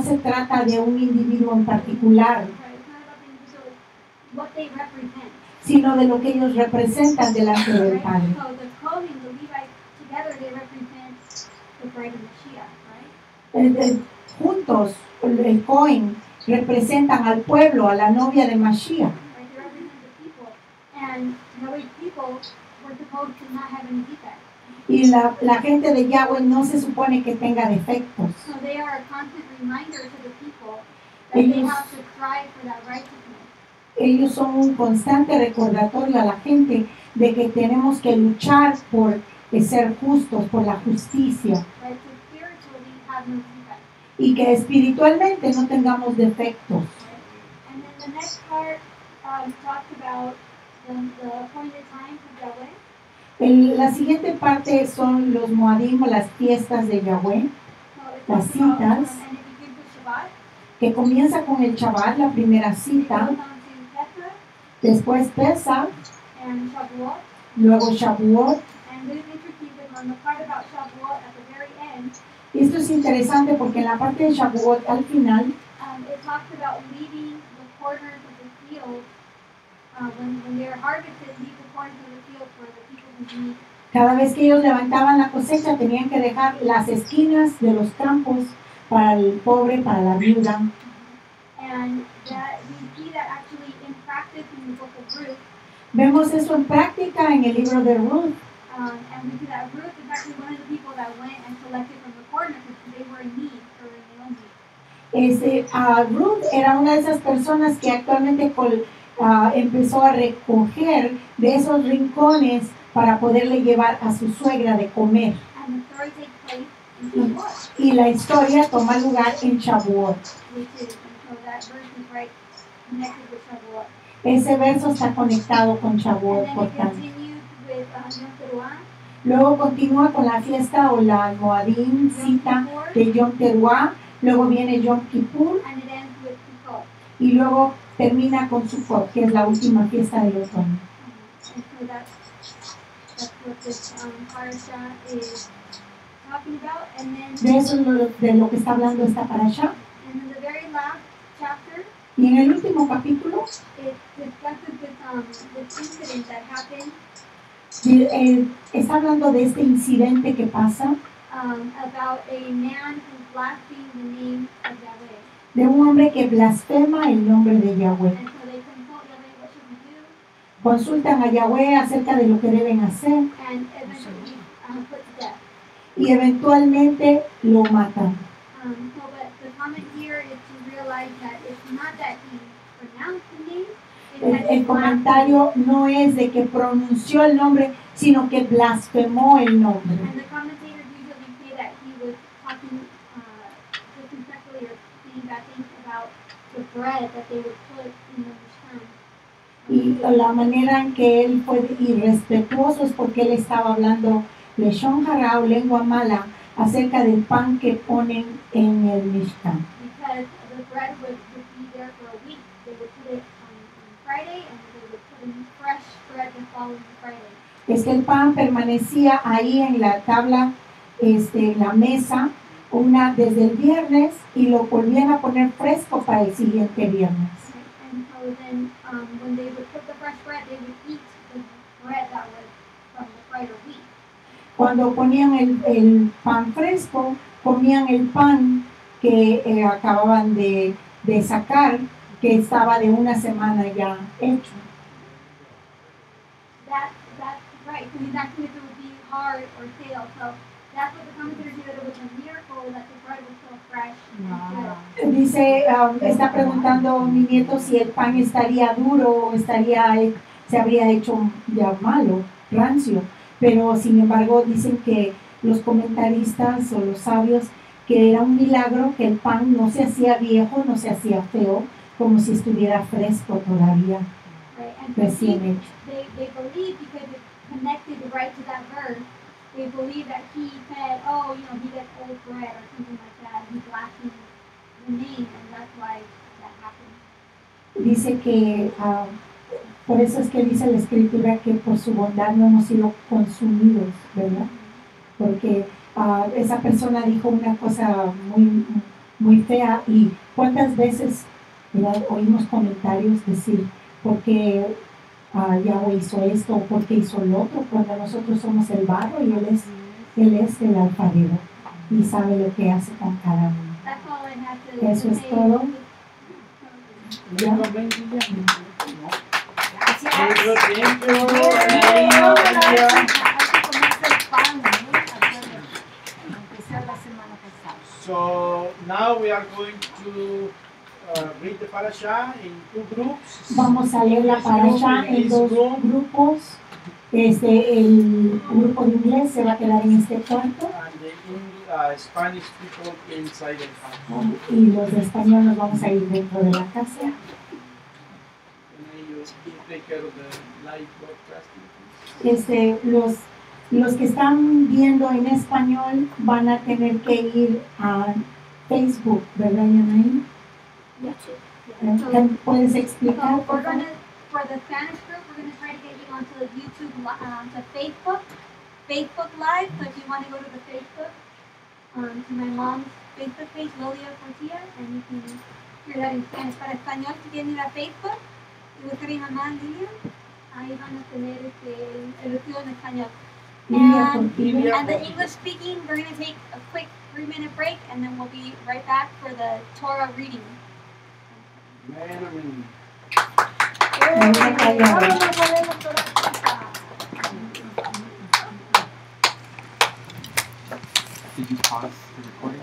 se trata de un individuo en particular, Right? It's not about the individual, what they represent. sino de lo que ellos representan delante del Right? Padre. So the Kohen, the Levites, together they represent the bride of Mashiach, right? Juntos, el Cohen representan al pueblo, a la novia de Mashiach. Right? They represent the people. And Yahweh's people were supposed to not have any defects. Y la gente de Yahweh no se supone que tenga defectos. So they are a constant reminder to the people that they Ellos- have to strive for that righteousness. Ellos son un constante recordatorio a la gente de que tenemos que luchar por ser justos, por la justicia, Right? To spiritually have no defects. y que espiritualmente no tengamos defectos. And then the next part talks about the appointed times of Yahweh. La siguiente parte son los Moadim o las fiestas de Yahweh, So it Las talks about, citas. and it begins with Shabbat. que comienza con el Shabbat, la primera It cita, goes on to Pesach después Pesach, and Shavuot. luego Shavuot. And this is interesting because on the part about Shavuot at the very end, Y esto es interesante porque en la parte de Shavuot al final it talks about leaving the corners of the field when they're harvested, leave the corners of the field for the people who need. cada vez que ellos levantaban la cosecha tenían que dejar las esquinas de los campos para el pobre, para la viuda. And that we see that actually in practice in the book of Ruth. Vemos eso en práctica en el libro de Ruth. And we see that Ruth is actually one of the people that went and collected from the corners because they were in need for Naomi. Ruth era una de esas personas que actualmente empezó a recoger de esos rincones para poderle llevar a su suegra de comer. And the story takes place in Shavuot, Y la historia toma lugar en Shavuot. which is, and so that verse is right connected with Shavuot. Ese verso está conectado con And Shavuot, then por it tanto. continues with Yom Teruah, Luego continúa con la fiesta o la Moadim, cita de Yom Teruah. Luego viene Yom Kippur and it ends with Sukkot. y luego termina con Sukkot, que es la última fiesta del otoño. And so that's what this parasha is talking about. And then De eso es de lo que está hablando esta parasha. and in the very last chapter, Y en el último capítulo it discusses this incident that happened está hablando de este incidente que pasa, about a man who blasphemed the name of Yahweh. de un hombre que blasfema el nombre de Yahweh. And so they consult Yahweh, what should we do? Consultan a Yahweh acerca de lo que deben hacer And eventually put to death. y eventualmente lo matan. So, but the comment here is to realize that it's not that he pronounced the name. It's that he El comentario no es de que pronunció el nombre, sino que blasfemó el nombre. And the commentators usually say that he was talking disrespectfully or saying bad things about the bread that they would put in the Mishkan. Y la manera en que él fue irrespetuoso es porque él estaba hablando leshon hara o lengua mala acerca del pan que ponen en el Mishkan. Because the bread would be there for a week. They would put it on Friday and they would put in fresh bread the following Friday. Es que el pan permanecía ahí en la tabla, en la mesa, desde el viernes y lo volvían a poner fresco para el siguiente viernes. And so then when they would put the fresh bread, they would eat the bread that was from the prior week. Cuando ponían el pan fresco, comían el pan que acababan de sacar, que estaba de una semana ya hecho. That's right, because he's asking if it would be hard or stale. So that's what the commentators say, that it was a miracle that the bread was still fresh and good. Dice, está preguntando mi nieto si el pan estaría duro o se habría hecho ya malo, rancio. Pero sin embargo dicen que los comentaristas o los sabios que era un milagro que el pan no se hacía viejo, no se hacía feo, como si estuviera fresco todavía, recién hecho. They believe, because it's connected right to that verse, they believe that he said, oh, he gets old bread or something like that. He blasphemed the name, and that's why that happened. Dice que por eso es que dice la escritura que por su bondad no hemos sido consumidos, ¿verdad? Porque esa persona dijo una cosa muy, muy fea, y cuántas veces, ¿verdad?, oímos comentarios decir, ¿por qué Yahweh hizo esto o por qué hizo lo otro? Cuando nosotros somos el barro y él es el alfarero y sabe lo que hace con cada uno. Eso es todo. ¿Ya? So now we are going to read the parasha in 2 groups. Vamos a leer la parasha en 2 grupos. El grupo de inglés se va a quedar en este cuarto. And the Spanish people inside the house. Y los de español nos vamos a ir dentro de la casa. And you take care of the live broadcasting. Los que están viendo en español van a tener que ir a Facebook, ¿verdad, Yanaí? ¿Puedes explicar? For the Spanish group, we're going to try to get you onto the YouTube, to Facebook Live. So if you want to go to the Facebook, to my mom's Facebook page, Lolia Portilla, and you can hear that in Spanish. Para español, si quieren ir a Facebook y buscar a mi mamá en línea, ahí van a tener el estudio en español. And the English speaking, we're going to take a quick 3-minute break, and then we'll be right back for the Torah reading. Did you pause the recording?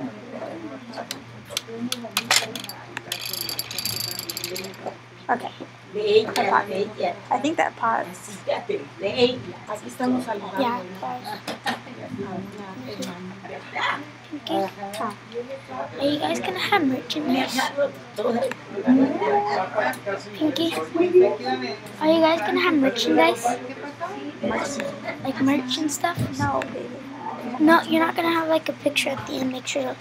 Okay. I think that paused. Aquí estamos saludando. Yeah. Okay. Are you guys gonna have merchandise? Pinky? Are you guys gonna have merchandise? Like merch and stuff? No, baby. No, you're not gonna have like a picture at the end. Make sure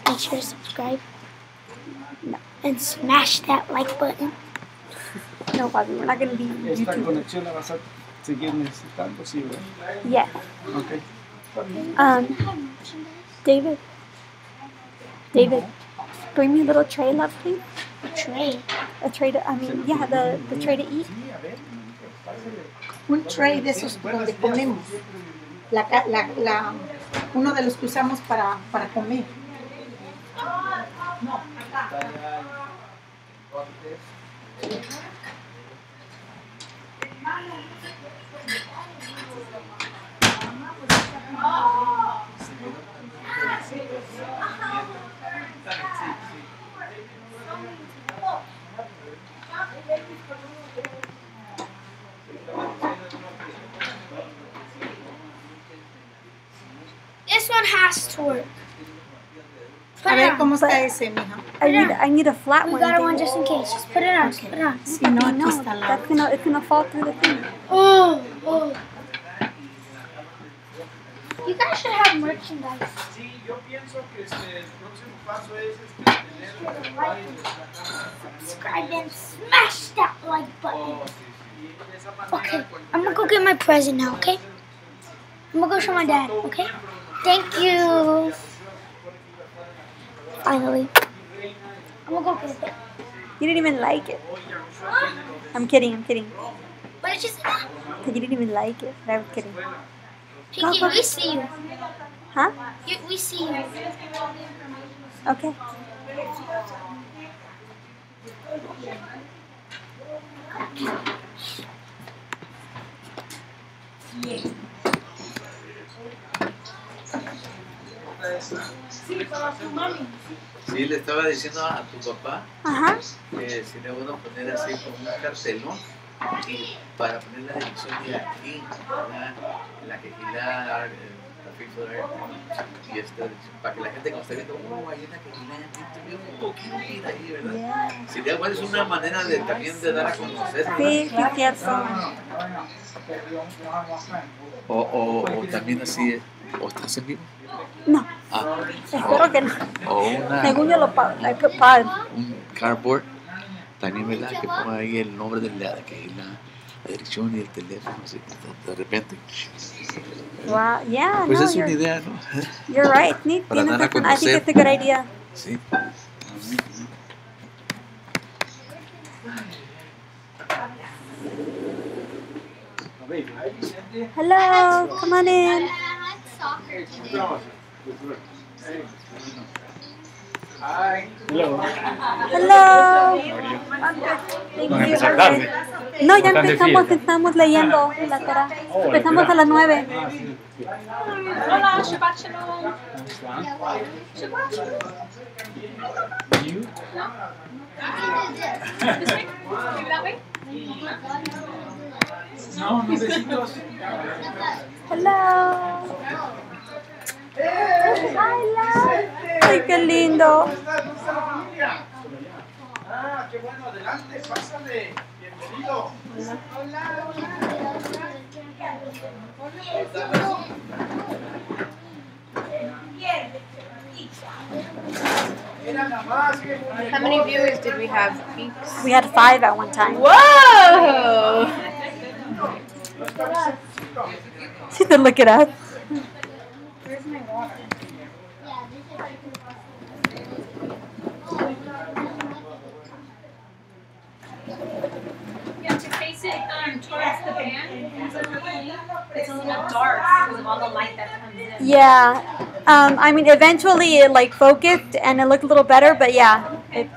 to subscribe. No. And smash that like button. No, Bobby, we're not gonna be Esta YouTube. conexión la vas a seguir necesitando, sí, ¿verdad? Yeah. Okay. David, bring me a little tray, love, please. Tray. A tray to, the tray to eat. Un tray de esos donde comemos. Uno de los que usamos para comer. has to work. Put A it ver on. cómo está ese, mija. I need a flat We one. got baby. one just in case. Just put it on. Just put it on. Si no, aquí No, está la that's it's gonna fall through the thing. Oh. You guys should have merchandise. Sí, yo pienso que el próximo paso es Subscribe and smash that like button. Oh, sí, sí. Y de esa manera, Okay, cuando I'm gonna go get my present now, okay? I'm gonna go show my dad, okay? Thank you. Finally. I'm gonna go get it. You didn't even like it. I'm kidding. But it's just, You didn't even like it. I was kidding. Pinky, we see you. Huh? We see you. Okay. Sí, le estaba diciendo a tu papá Ajá. que sería bueno poner así como un cartelón y para poner la dirección de aquí, ¿verdad? La que quila y para que la gente cuando esté viendo, hay una que un poquito ahí, ¿verdad? Yeah. Sería bueno, es una manera de también de dar a conocer, ¿verdad? Sí, sí, cierto. O también así, o estás en vivo. No, Ah, espero que no. o una, Según yo lo pago. Like a un cardboard, también, ¿verdad? Que ponga ahí el nombre de la dirección y el teléfono, así que de repente. Wow. Yeah, Pues no, es una idea, ¿no? you're right. Tienes Para dar a razón. I think conocer. it's a good idea. Sí. Hello, come on in. Hello. Thank you. No, ya empezamos, estamos leyendo la Torah. Empezamos a las 9. Hola, Shabbat Shalom. Maybe that way? No, besitos. Hello. Ay, qué lindo. ¿Cómo está la familia? Ah, qué bueno, adelante, pásale. Bienvenido. Mira nada más, qué bonito. How many viewers did we have, Peeps? We had 5 at one time. Whoa! She did look it up. Where's my water? You have to face it towards the band. It's a little dark because of all the light that comes in. Yeah. I mean, eventually it like focused and it looked a little better, but yeah. It,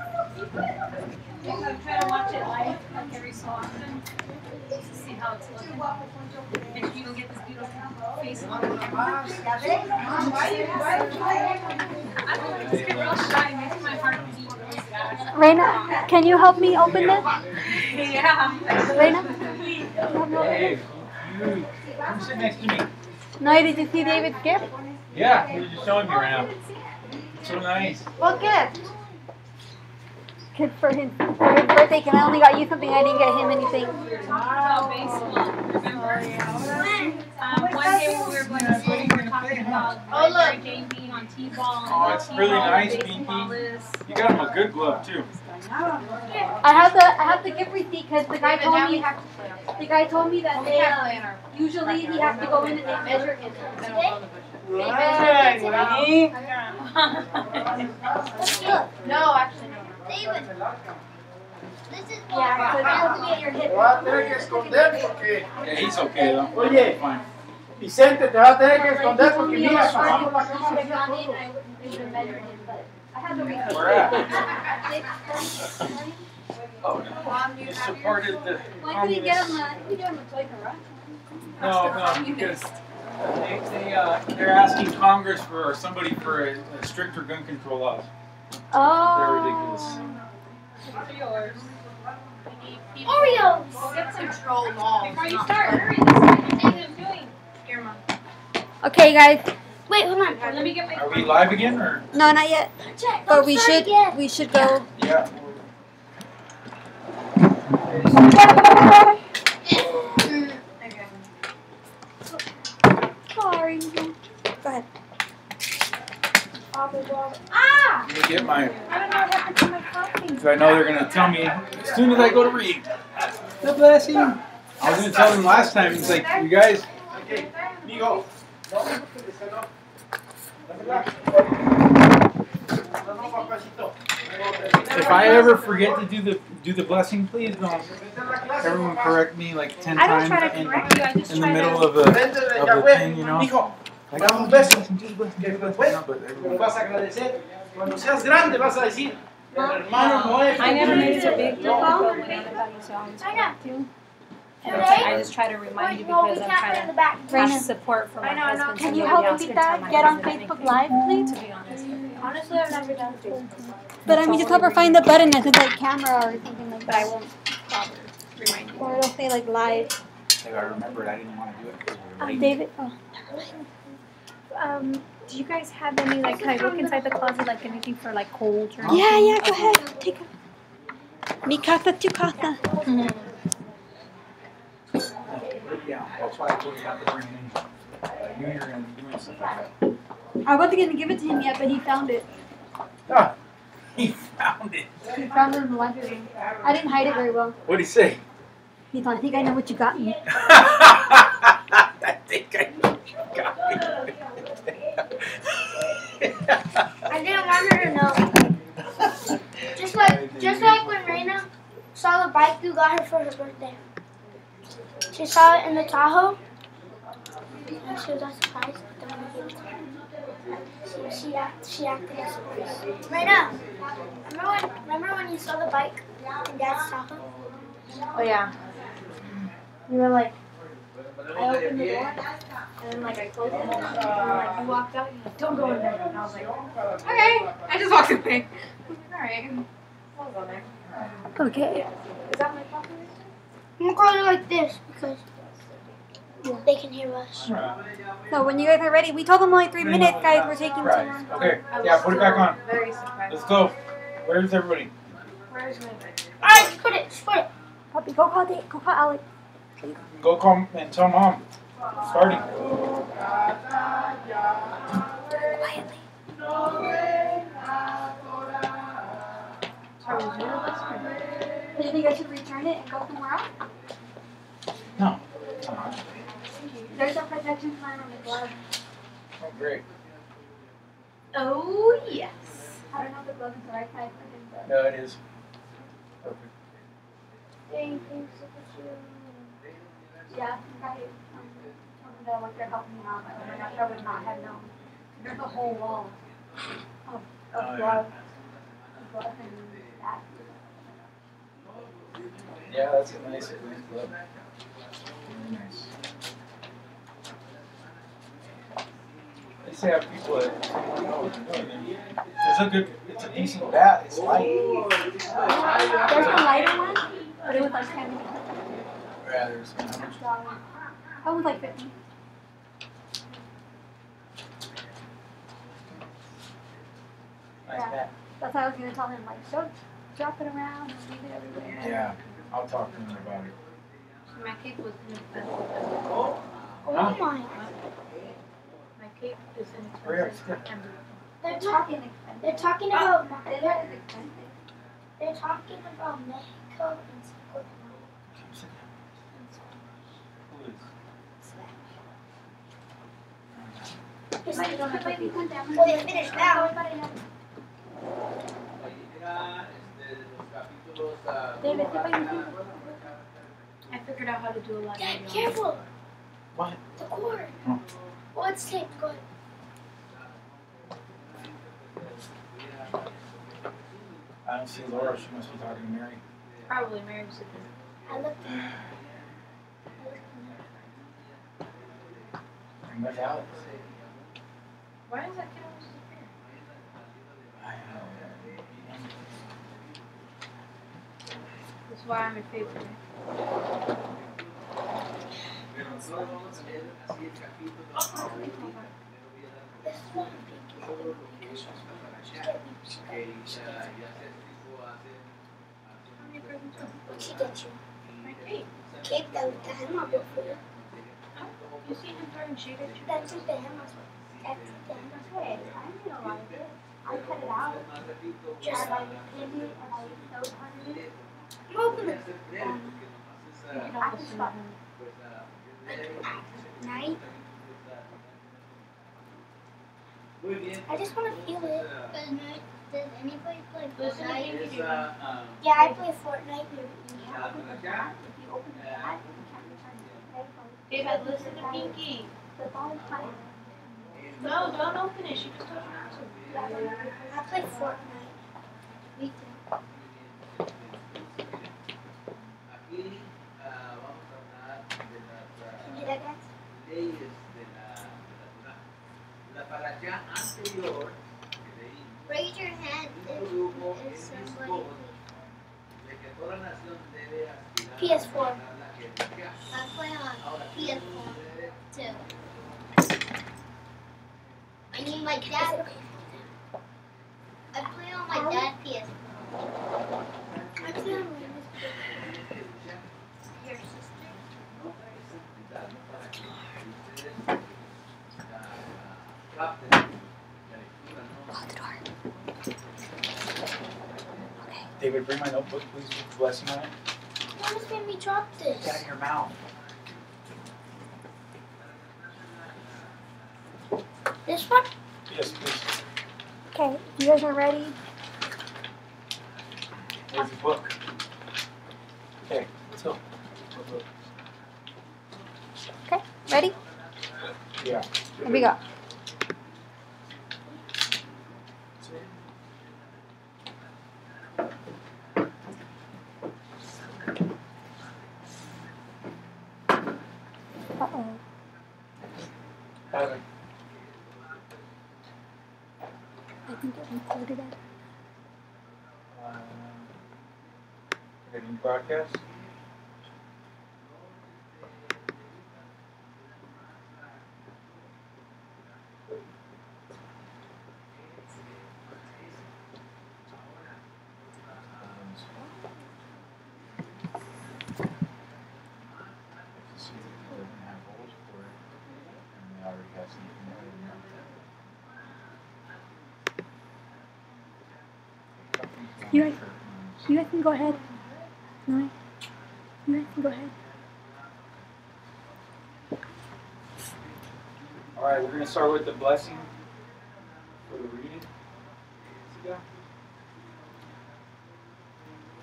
I'm trying to watch it live like every so often just to see how it's looking. Make sure you don't get this beautiful face on the camera. I don't know, I just get real shy. It makes my heart beat really fast. Reina, can you help me open this? Yeah. Reina? Hey, come sit next to me. No, did you see David's gift? Yeah, he was just showing me right now. So nice. What gift? Kid for his birthday, and I only got you something, I didn't get him anything. Oh, baseball. Remember? One day when we were going to school, we were talking about Larry Jane being on T-ball. Oh, it's really nice, baseball Pinky. is. You got him a good glove too. I have the gift receipt because the guy told me that they usually he has to go in and they measure him. Right, Lenny. No, actually no. David. This is Yeah, so that has to be at your hip. Te vas a tener que esconder porque... Yeah, he's okay though. Oye, Fine. Vicente, te vas a tener que esconder porque mira, pasamos la casa I así a todos. would have measured him, but I have the receipt. Where at? Oh no. You supported the Why couldn't you get him communists. we do him a toy car? No, because they're asking Congress for or somebody for a stricter gun control laws. They're ridiculous. Yours. Oreos. Get some troll balls. Before you start, hurry. This is what I'm doing. Here, Mom. Okay, guys. Wait, hold on. Let me get my. Are we live again or? No, not yet. But we should go. Yeah. Sorry. Go ahead. Ah! Let me get my. I don't know what happened to my coffee. Because I know they're going to tell me as soon as I go to read. The blessing. I was going to tell them last time. It's like, you guys. Okay, Migo. If I ever forget to do the blessing, please don't everyone correct me like 10 I don't times try to correct you. I just in the try middle to. of the thing, you know. Like, oh, blessing, just blessing, but everyone. Vas a agradecer. Cuando seas grande vas a decir, hermano no es. I never made it a big deal about when anybody, so I always correct you. I just try to remind you because I'm trying to have support for my husband. Can you help me get on Facebook Live, please? To be honest. Honestly, I've never done it. But I mean, just help her find the button that says like camera or something like But I that. won't bother remind you. Or it'll say like live. I remembered I didn't want to do it. David. Oh. Do you guys have any like? Can I look inside the closet like anything for like cold or? Yeah, go ahead. Take it. Mi casa, tu casa. Yeah, that's why I told you not to bring it in. I knew you were going to be doing stuff like that. I wasn't going to give it to him yet, but he found it. Ah, he found it. He found it in the laundry room. I didn't hide it very well. What'd he say? He thought, I think I know what you got me. I think I know what you got me. I didn't want her to know. Just like when Raina saw the bike you got her for her birthday. She saw it in the Tahoe. And she was not surprised. But then when we gave it to her, she acted as surprised. Raina, remember when you saw the bike in Dad's Tahoe? Oh yeah. You were like, I opened the door and then like I closed it and like you walked out and you're like, don't go in there. And I was like, okay. I just walked away. Alright. I'll go there. Okay. Is that my coffee? I'm going to call it like this because they can hear us. So when you guys are ready, we told them only 3 minutes, guys. We're taking too Right. long. Okay, yeah, put it back on. Very surprised. Let's go. Where's everybody? Where's my Alright, just put it. Puppy, go call Alex. Go call and tell Mom. Starting. Quietly. Do you think I should return it and go somewhere else? No. There's a protection plan on the glove. Oh, great. Oh yes. I don't know if the glove is the right size for him, but... No, it is. Perfect. Thank you so much. Yeah, I told them like they're helping me out, but I would not have known. There's a whole wall of gloves. Gloves and that. Yeah, that's a nice glove. Very nice. They say have people that know what they're doing. It's a decent bat. It's light. There's a lighter one, but it was like 10 minutes. Yeah, there's how much? That was like 50. Nice bat. That's why I was going to tell him, like, don't drop it around and leave it everywhere. Yeah, I'll talk to him about it. My cake was inexpensive. Oh my. My cake is Hurry up, inexpensive. skip. They're talking about They're talking about Mexico and Well, they're finished now. David, I figured out how to do a lot Dad, of careful. What? The cord. Oh. Well, it's taped. Go ahead. I don't see Laura. She must be talking to Mary. Probably Mary's sitting. I looked. And where's Alex? Why is that kid always disappearing? I don't know. That's why I'm in favor. This is what I'm thinking. What'd she get you? My cake. Cake that with the hem on it for you. You see him throwing shade at you? That's just the hem on it. That's the hem. Okay, I made a lot of it. I cut it out. Just And I pinned it and I sewed under it. open it. I can stop. Night. I just want to feel it. Does anybody play Listen to Fortnite? him. Yeah, I play Fortnite. If you open the bag, you can't return it. Okay? David, listen to Pinky. The ball is fine. No, don't open it. She just told you not to. I play Fortnite. Me too. Can you do that, guys? Leyes de la parasha anterior que leí Raise your hand introdujo el if somebody. discurso de que toda nación debe aspirar PS4. a la jerarquía. I play on Ahora, PS4 debe too. I mean, my dad. I play on my dad's PS4. I play on my Your sister? para que ustedes capten la lectura, ¿no? David, bring my notebook, please, with the blessing on it. You almost made me drop Get this. it in your mouth. This one? Yes, please. Okay, you guys are ready? Where's the book? Okay, let's go. Okay, ready? Yeah. Here we go. Uh-oh. Evan. I think it included it. Getting broadcast. You guys can go ahead. No, you guys can go ahead. All right, we're going to start with the blessing for the reading. We're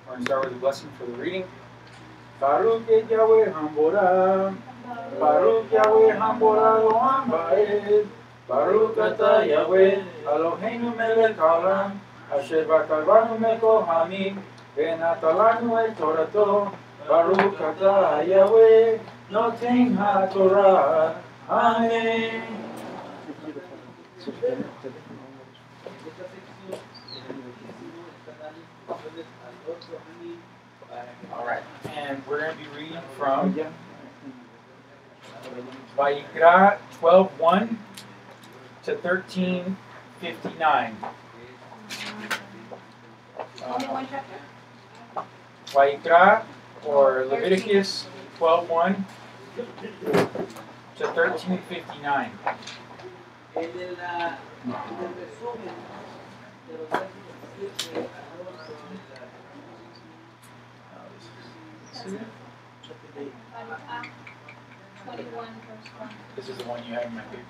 going to start with the blessing for the reading. Baruch Yahweh Hambora, Baruch Yahweh Hambora lo Hambaed, Baruch Ata Yahweh Eloheinu melech haolam, Asher bakarvanu mekohanim, venatalanu et Torato, Baruch Ata Yahweh Noten HaTorah. Amen. All right, and we're going to be reading from Vayikra 12:1 to 13:59. Only one chapter? Vayikra, or Leviticus 12:1 to 13:59. En el resumen de los versos 7 al 8 Baruch 21 verse 1. This is the one you have in my paper.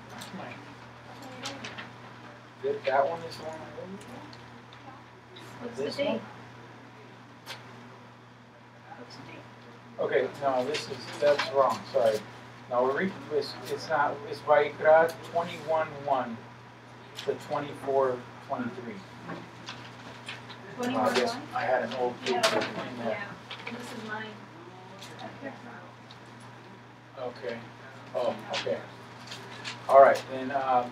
That one is the one I wrote? What's This the date? one? What's the date? Okay, no, that's wrong, sorry. No, we're reading, it's not, it's Vayikra 21:1 to 24:23. 21 I guess 1? I had an old paper in there. Yeah, and this is mine. Okay. Oh, okay. All right, then,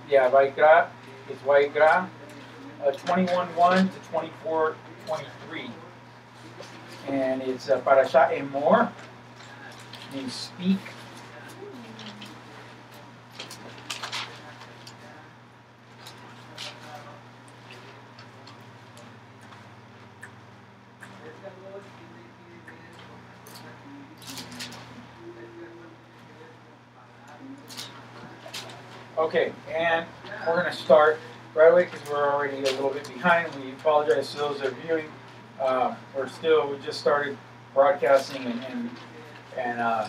yeah, Vayikra, it's Vayikra 21:1 to 24:23. And it's Parashat Emor, means speak. Okay, and we're going to start right away because we're already a little bit behind. We apologize to those that are viewing. We just started broadcasting, and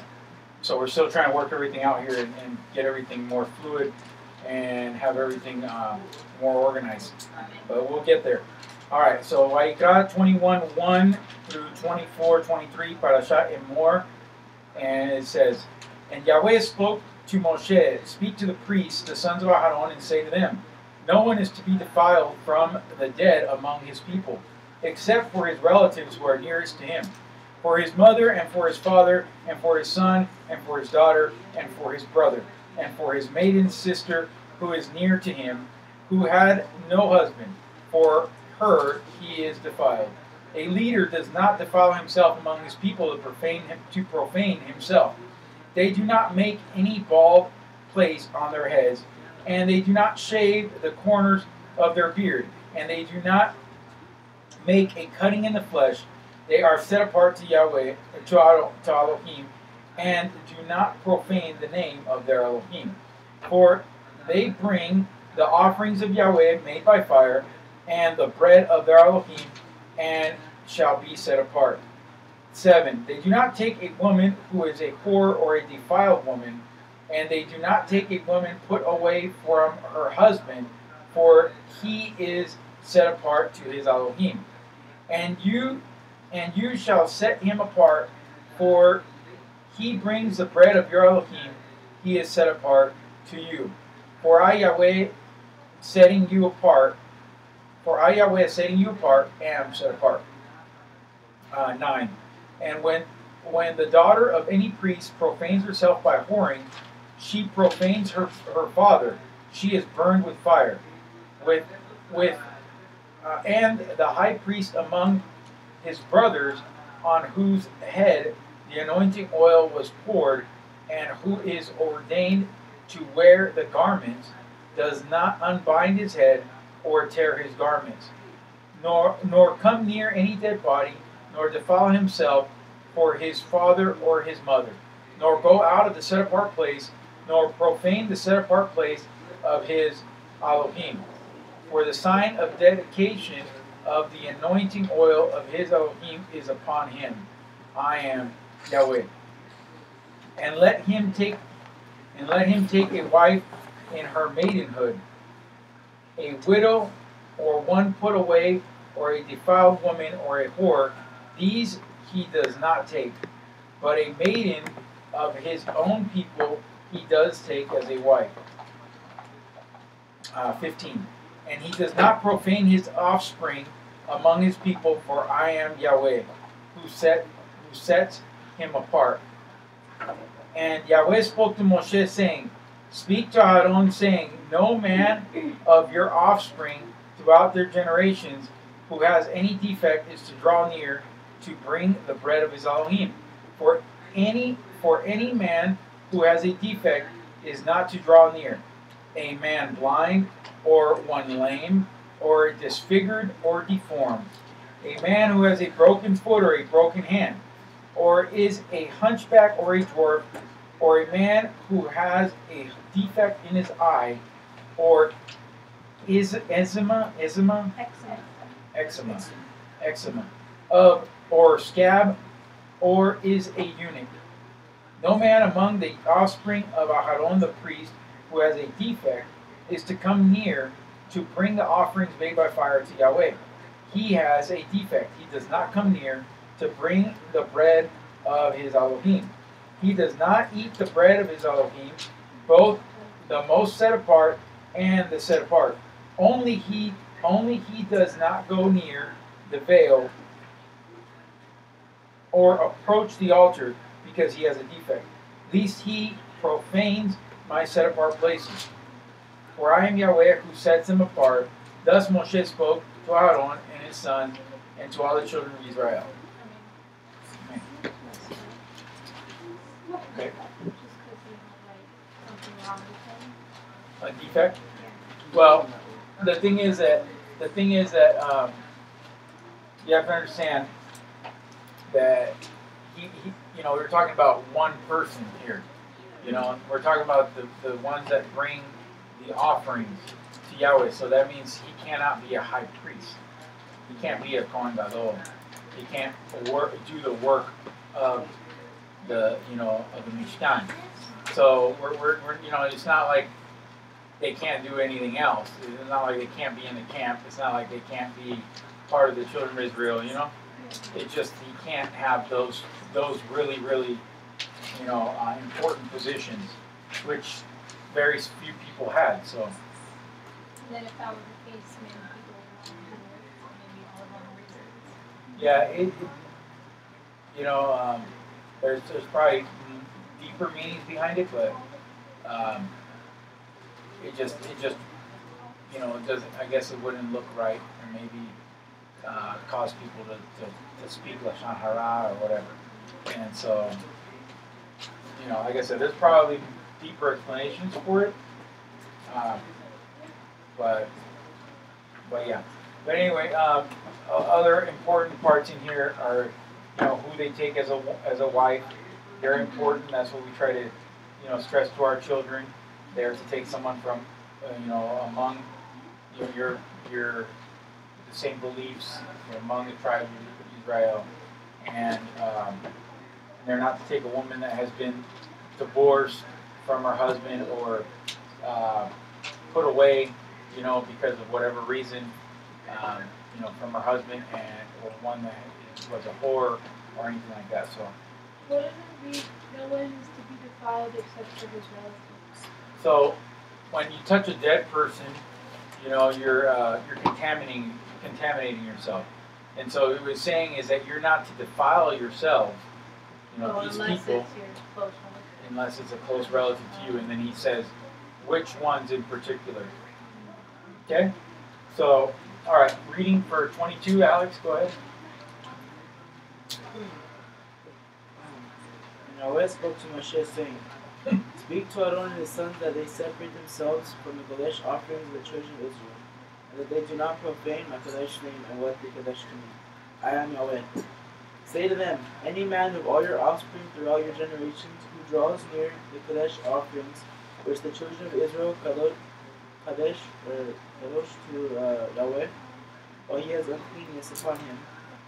so we're still trying to work everything out here and get everything more fluid and have everything more organized. But we'll get there. All right, so Vaikra 21:1 through 24:23, Parashat Emor, and it says, "And Yahweh spoke to Moshe, speak to the priests, the sons of Aharon, and say to them, no one is to be defiled from the dead among his people, except for his relatives who are nearest to him, for his mother, and for his father, and for his son, and for his daughter, and for his brother, and for his maiden sister who is near to him, who had no husband. For her he is defiled. A leader does not defile himself among his people to profane himself. They do not make any bald place on their heads, and they do not shave the corners of their beard, and they do not make a cutting in the flesh. They are set apart to Yahweh, to Elohim, and do not profane the name of their Elohim. For they bring the offerings of Yahweh made by fire, and the bread of their Elohim, and shall be set apart. 7. They do not take a woman who is a whore or a defiled woman, and they do not take a woman put away from her husband, for he is set apart to his Elohim. And you shall set him apart, for he brings the bread of your Elohim, he is set apart to you. For I, Yahweh, setting you apart, am set apart. 9. And when the daughter of any priest profanes herself by whoring, she profanes her father. She is burned with fire. And the high priest among his brothers, on whose head the anointing oil was poured, and who is ordained to wear the garments, does not unbind his head or tear his garments, nor come near any dead body, nor defile himself for his father or his mother, nor go out of the set-apart place, nor profane the set-apart place of his Elohim. For the sign of dedication of the anointing oil of his Elohim is upon him. I am Yahweh. And let him take a wife in her maidenhood, a widow, or one put away, or a defiled woman, or a whore. These he does not take, but a maiden of his own people he does take as a wife. 15. And he does not profane his offspring among his people, for I am Yahweh, who sets him apart. And Yahweh spoke to Moshe, saying, speak to Aaron, saying, no man of your offspring throughout their generations who has any defect is to draw near to bring the bread of his Elohim. For any man who has a defect is not to draw near. A man blind, or one lame, or disfigured, or deformed. A man who has a broken foot or a broken hand, or is a hunchback or a dwarf, or a man who has a defect in his eye, or is eczema, or scab, or is a eunuch. No man among the offspring of Aharon the priest who has a defect is to come near to bring the offerings made by fire to Yahweh. He has a defect. He does not come near to bring the bread of his Elohim. He does not eat the bread of his Elohim, both the most set apart and the set apart. Only he does not go near the veil or approach the altar, because he has a defect, lest he profanes my set apart places. For I am Yahweh who sets them apart. Thus Moshe spoke to Aaron and his son, and to all the children of Israel. Okay. A defect? Well, the thing is that you have to understand that we're talking about one person here. We're talking about the ones that bring the offerings to Yahweh. So that means he cannot be a high priest. He can't be a Kohen Gadol. He can't do the work of the of the Mishkan. So we're it's not like they can't do anything else. It's not like they can't be in the camp. It's not like they can't be part of the children of Israel. It's just he can't have those really important positions, which very few people had. So. And then if that was the case, maybe people would maybe all the wrong reasons. Yeah, there's probably deeper meanings behind it, but it just it doesn't. I guess it wouldn't look right, or maybe cause people to speak lashon hara or whatever. And so, like I said, there's probably deeper explanations for it. But yeah. But anyway, other important parts in here are, who they take as a wife. Very important. That's what we try to, stress to our children. They're to take someone from, among your the same beliefs, among the tribes of Israel, and they're not to take a woman that has been divorced from her husband or put away, because of whatever reason, from her husband, or one that was a whore or anything like that. So. What does it read? No one is to be defiled except for his relatives. So, when you touch a dead person, you're contaminating yourself. And so what it was saying is that you're not to defile yourself, these people, unless it's a close relative to you. And then he says, which ones in particular. Okay? So, all right, reading for 22, Alex, go ahead. And Yahweh spoke to Moshe, saying, Speak to Aaron and his sons that they separate themselves from the Kodesh offerings of the children of Israel, and that they do not profane my Kodesh name and what the Kodesh to me. I am Yahweh. Say to them, any man of all your offspring throughout your generations who draws near the Kodesh offerings, which the children of Israel kadosh to Yahweh, or he has uncleanness upon him,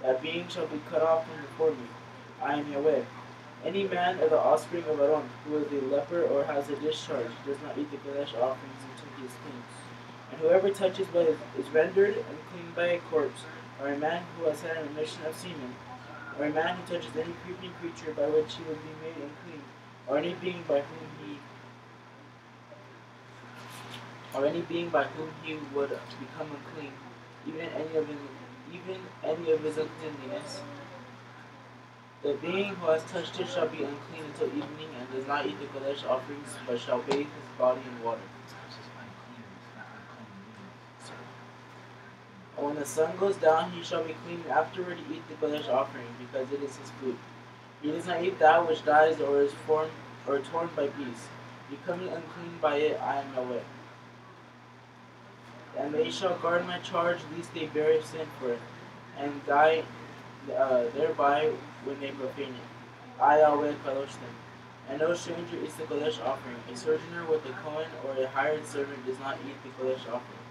that being shall be cut off from before me. I am Yahweh. Any man of the offspring of Aaron who is a leper or has a discharge does not eat the Kodesh offerings until he is clean. And whoever touches what is rendered unclean by a corpse, or a man who has had an emission of semen, or a man who touches any creeping creature by which he would be made unclean, or any being by whom he would become unclean, even any of his uncleanness. The being who has touched it shall be unclean until evening, and does not eat the Kodesh offerings, but shall bathe his body in water. And when the sun goes down, he shall be clean, and afterward eat the Kodesh offering, because it is his food. He does not eat that which dies or is torn by beasts. Becoming unclean by it, I am Yahweh. And they shall guard my charge, lest they bear sin for it, and die thereby when they profane it. I, Yahweh, kadosh them. And no stranger eats the Kodesh offering. A sojourner with a Kohen or a hired servant does not eat the Kodesh offering.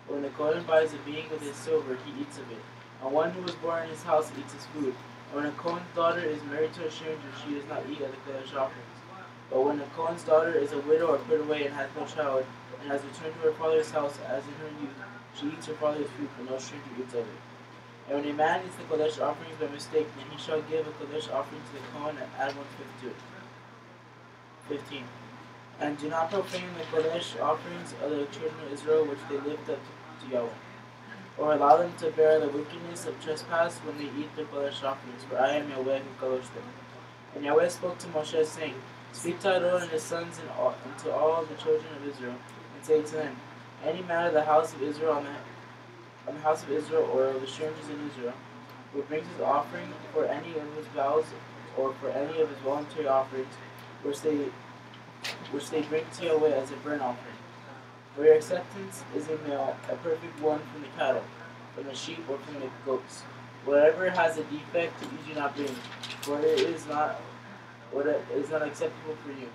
When the Kohen buys a being with his silver, he eats of it. And one who was born in his house eats his food. And when a Kohen's daughter is married to a stranger, she does not eat of the Kodesh offerings. But when a Kohen's daughter is a widow or put away and has no child, and has returned to her father's house as in her youth, she eats her father's food, but no stranger eats of it. And when a man eats the Kodesh offerings by mistake, then he shall give a Kodesh offering to the Kohen and add 1/5 to it. 15. And do not profane the Kodesh offerings of the children of Israel which they lift up to Yahweh, or allow them to bear the wickedness of trespass when they eat their Kodesh offerings, for I am Yahweh who kadosh them. And Yahweh spoke to Moshe, saying, Speak to Aaron and his sons and to all the children of Israel, and say to them, any man of the house of Israel on the house of Israel or of the strangers in Israel, who brings his offering for any of his vows or for any of his voluntary offerings, which they bring to Yahweh as a burnt offering. For your acceptance is a male, a perfect one from the cattle, from the sheep, or from the goats. Whatever has a defect, you do not bring, for it is not acceptable for you.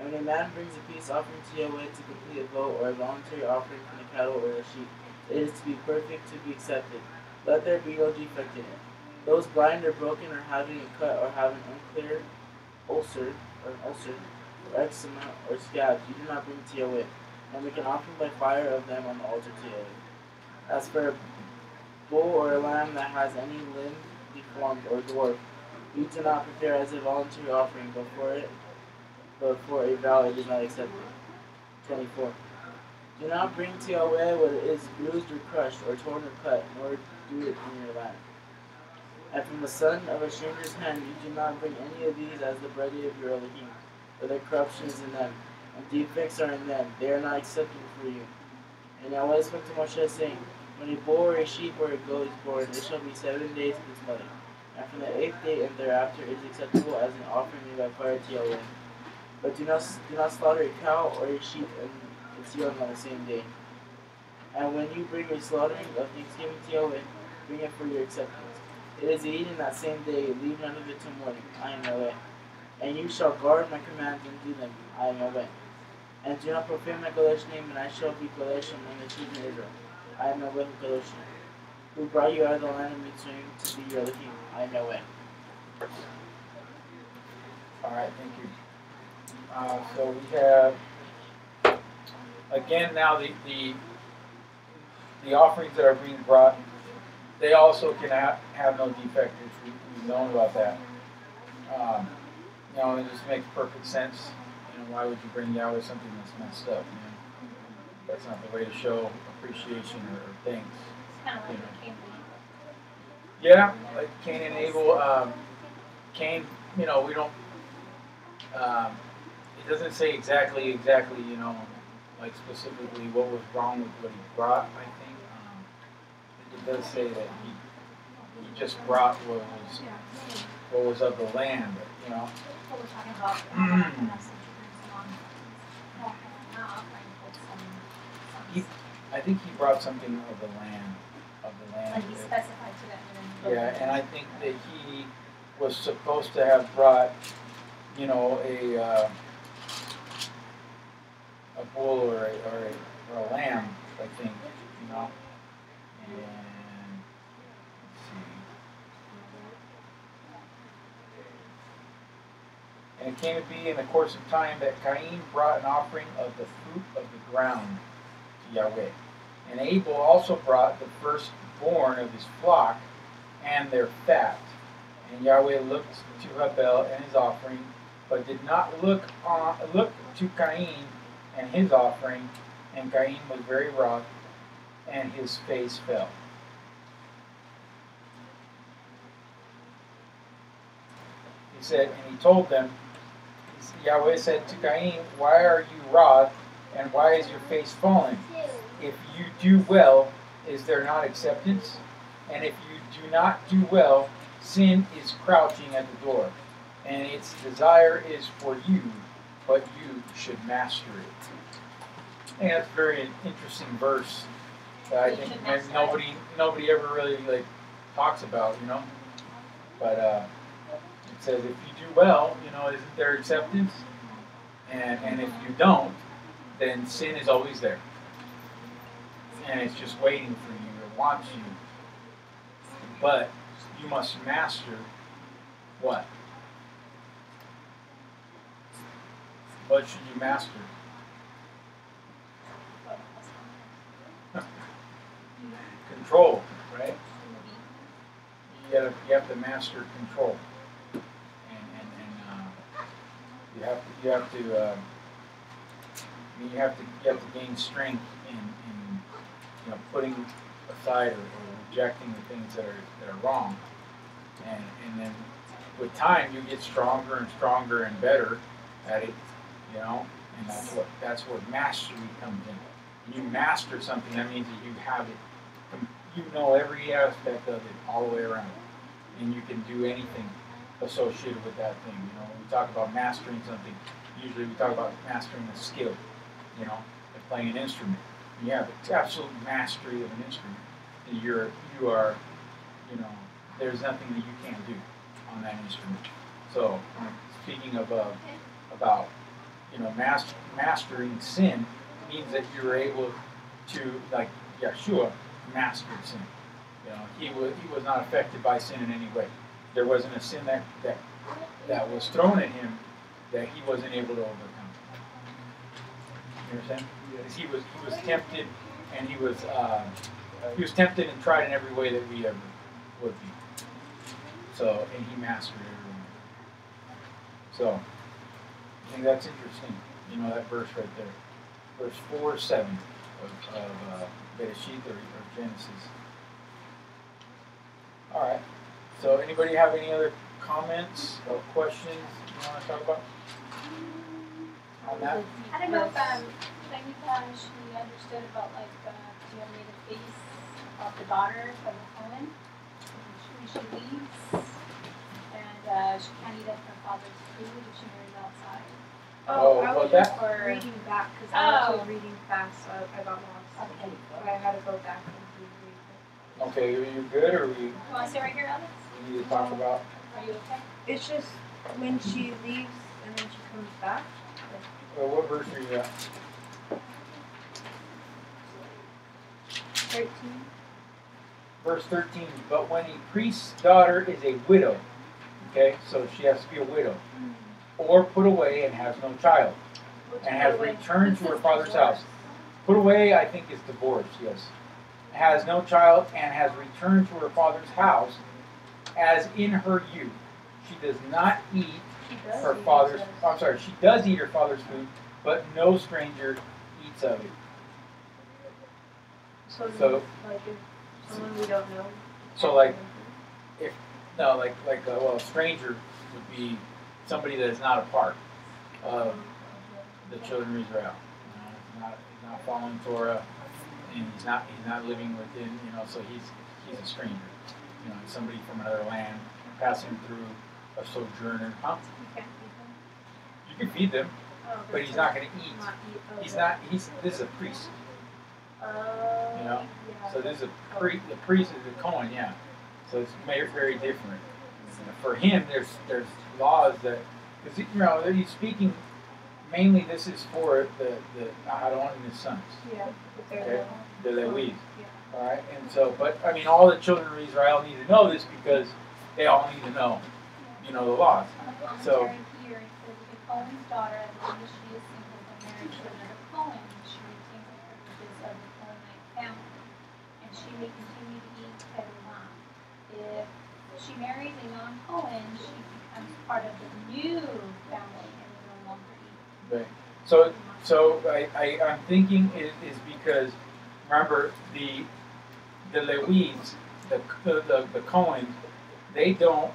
And when a man brings a peace offering to Yahweh to complete a vote or a voluntary offering from the cattle or the sheep, it is to be perfect, to be accepted. Let there be no defect in it. Those blind or broken or having a cut or having unclear ulcer or eczema or scabs, you do not bring to Yahweh, and make an offering by fire of them on the altar to Yahweh. As for a bull or a lamb that has any limb deformed or dwarfed, you do not prepare as a voluntary offering, but for a vow it is not accepted. 24. Do not bring to Yahweh what is bruised or crushed or torn or cut, nor do it in your land. And from the son of a stranger's hand you do not bring any of these as the bread of your Elohim, for their corruption is in them, and defects are in them. They are not acceptable for you. And Yahweh spoke to Moshe, saying, when a bull or a sheep or a goat is born, it shall be 7 days with its mother. And from the 8th day and thereafter it is acceptable as an offering made by fire to Yahweh. But do not slaughter a cow or a sheep and its young on the same day. And when you bring a slaughtering of thanksgiving to Yahweh, bring it for your acceptance. It is eaten that same day, leave none of it till morning. I am Yahweh. And you shall guard my commands and do them. I am Yahweh. And do not profane my Kodesh name, and I shall be Kodesh among the children of Israel. I am Yahweh who Kodesh you, who brought you out of the land of Mitzrayim to be your Elohim. I am Yahweh. All right, thank you. So we have, again, now the offerings that are being brought, they also can have no defect. We've known about that. It just makes perfect sense. Why would you bring Yahweh something that's messed up? That's not the way to show appreciation or thanks. It's kind of like Cain and Abel. Yeah, like Cain and Abel. Cain, we don't. It doesn't say exactly, like specifically what was wrong with what he brought. I think it does say that he just brought what was of the land. What we're talking about. I think he brought something of the land. Like he specified to that. Yeah, and I think that he was supposed to have brought, a bull or a lamb, I think, And let's see. And it came to be in the course of time that Cain brought an offering of the fruit of the ground to Yahweh. And Abel also brought the firstborn of his flock and their fat. And Yahweh looked to Abel and his offering, but did not look to Cain and his offering. And Cain was very wroth, and his face fell. He said, and he told them, Yahweh said to Cain, why are you wroth, and why is your face fallen? If you do well, is there not acceptance? And if you do not do well, sin is crouching at the door, and its desire is for you, but you should master it. And that's a very interesting verse that I think nobody ever really talks about, But it says if you do well, isn't there acceptance? And if you don't, then sin is always there. And it's just waiting for you. It wants you. But you must master what? What should you master? Control, right? You have to master control, and you have to gain strength in putting aside or rejecting the things that are wrong, and then with time you get stronger and stronger and better at it, and that's where mastery comes in. When you master something, that means that you have it. You know every aspect of it all the way around, and you can do anything associated with that thing. When we talk about mastering something, usually we talk about mastering a skill. Like playing an instrument. You have absolute mastery of an instrument. You are, there's nothing that you can't do on that instrument. So, speaking of about mastering sin means that you were able to, like Yeshua, mastered sin. He was not affected by sin in any way. There wasn't a sin that was thrown at him that he wasn't able to overcome. You understand? Because he was tempted, and he was tempted and tried in every way that we ever would be. So, and he mastered everyone. So, I think that's interesting. That verse right there, verse 4-7 of Bereshit or Genesis. All right. So, anybody have any other comments or questions you want to talk about on that? I don't know if she understood about she had made a face of the daughter from the Cohen when she leaves, and she can't eat up her father's food if she marries outside. I was just Or reading back because I was reading fast, so I got lost. Okay. So I had to go back and reread it. Okay, are you good, or You want to sit right here, Alex? we need to talk about? Are you okay? It's just when she leaves and then she comes back. Well, what verse are you at? 13. Verse 13. But when a priest's daughter is a widow, okay, so she has to be a widow, or put away and has no child, and has returned to her father's house. Put away, I think, is divorce, yes. Has no child and has returned to her father's house, as in her youth. She does not eat her father's, she does eat her father's food, but no stranger eats of it. So like if someone we don't know. So like, a stranger would be somebody that is not a part of the children of Israel. He's not following Torah, and he's not living within. So he's a stranger. Somebody from another land passing through a sojourner. Huh? You can feed them, but he's not going to eat. This is a priest. So this is the priest is a Cohen, yeah. So it's very different. For him, there's laws that, because he's speaking mainly. This is for the Aharon and his sons. Yeah. Okay, the Levites. All right, and so, but all the children of Israel need to know this because they all need to know, the laws. So. Here it says if a Cohen's daughter, as long as she is single but married to another Cohen, she retains the privileges of the Cohenite family, and she may continue to eat Terumah. If she marries a non-Cohen, she becomes part of the new family and will no longer eat. Right. So I'm thinking is because remember the Levites, the Cohens, they don't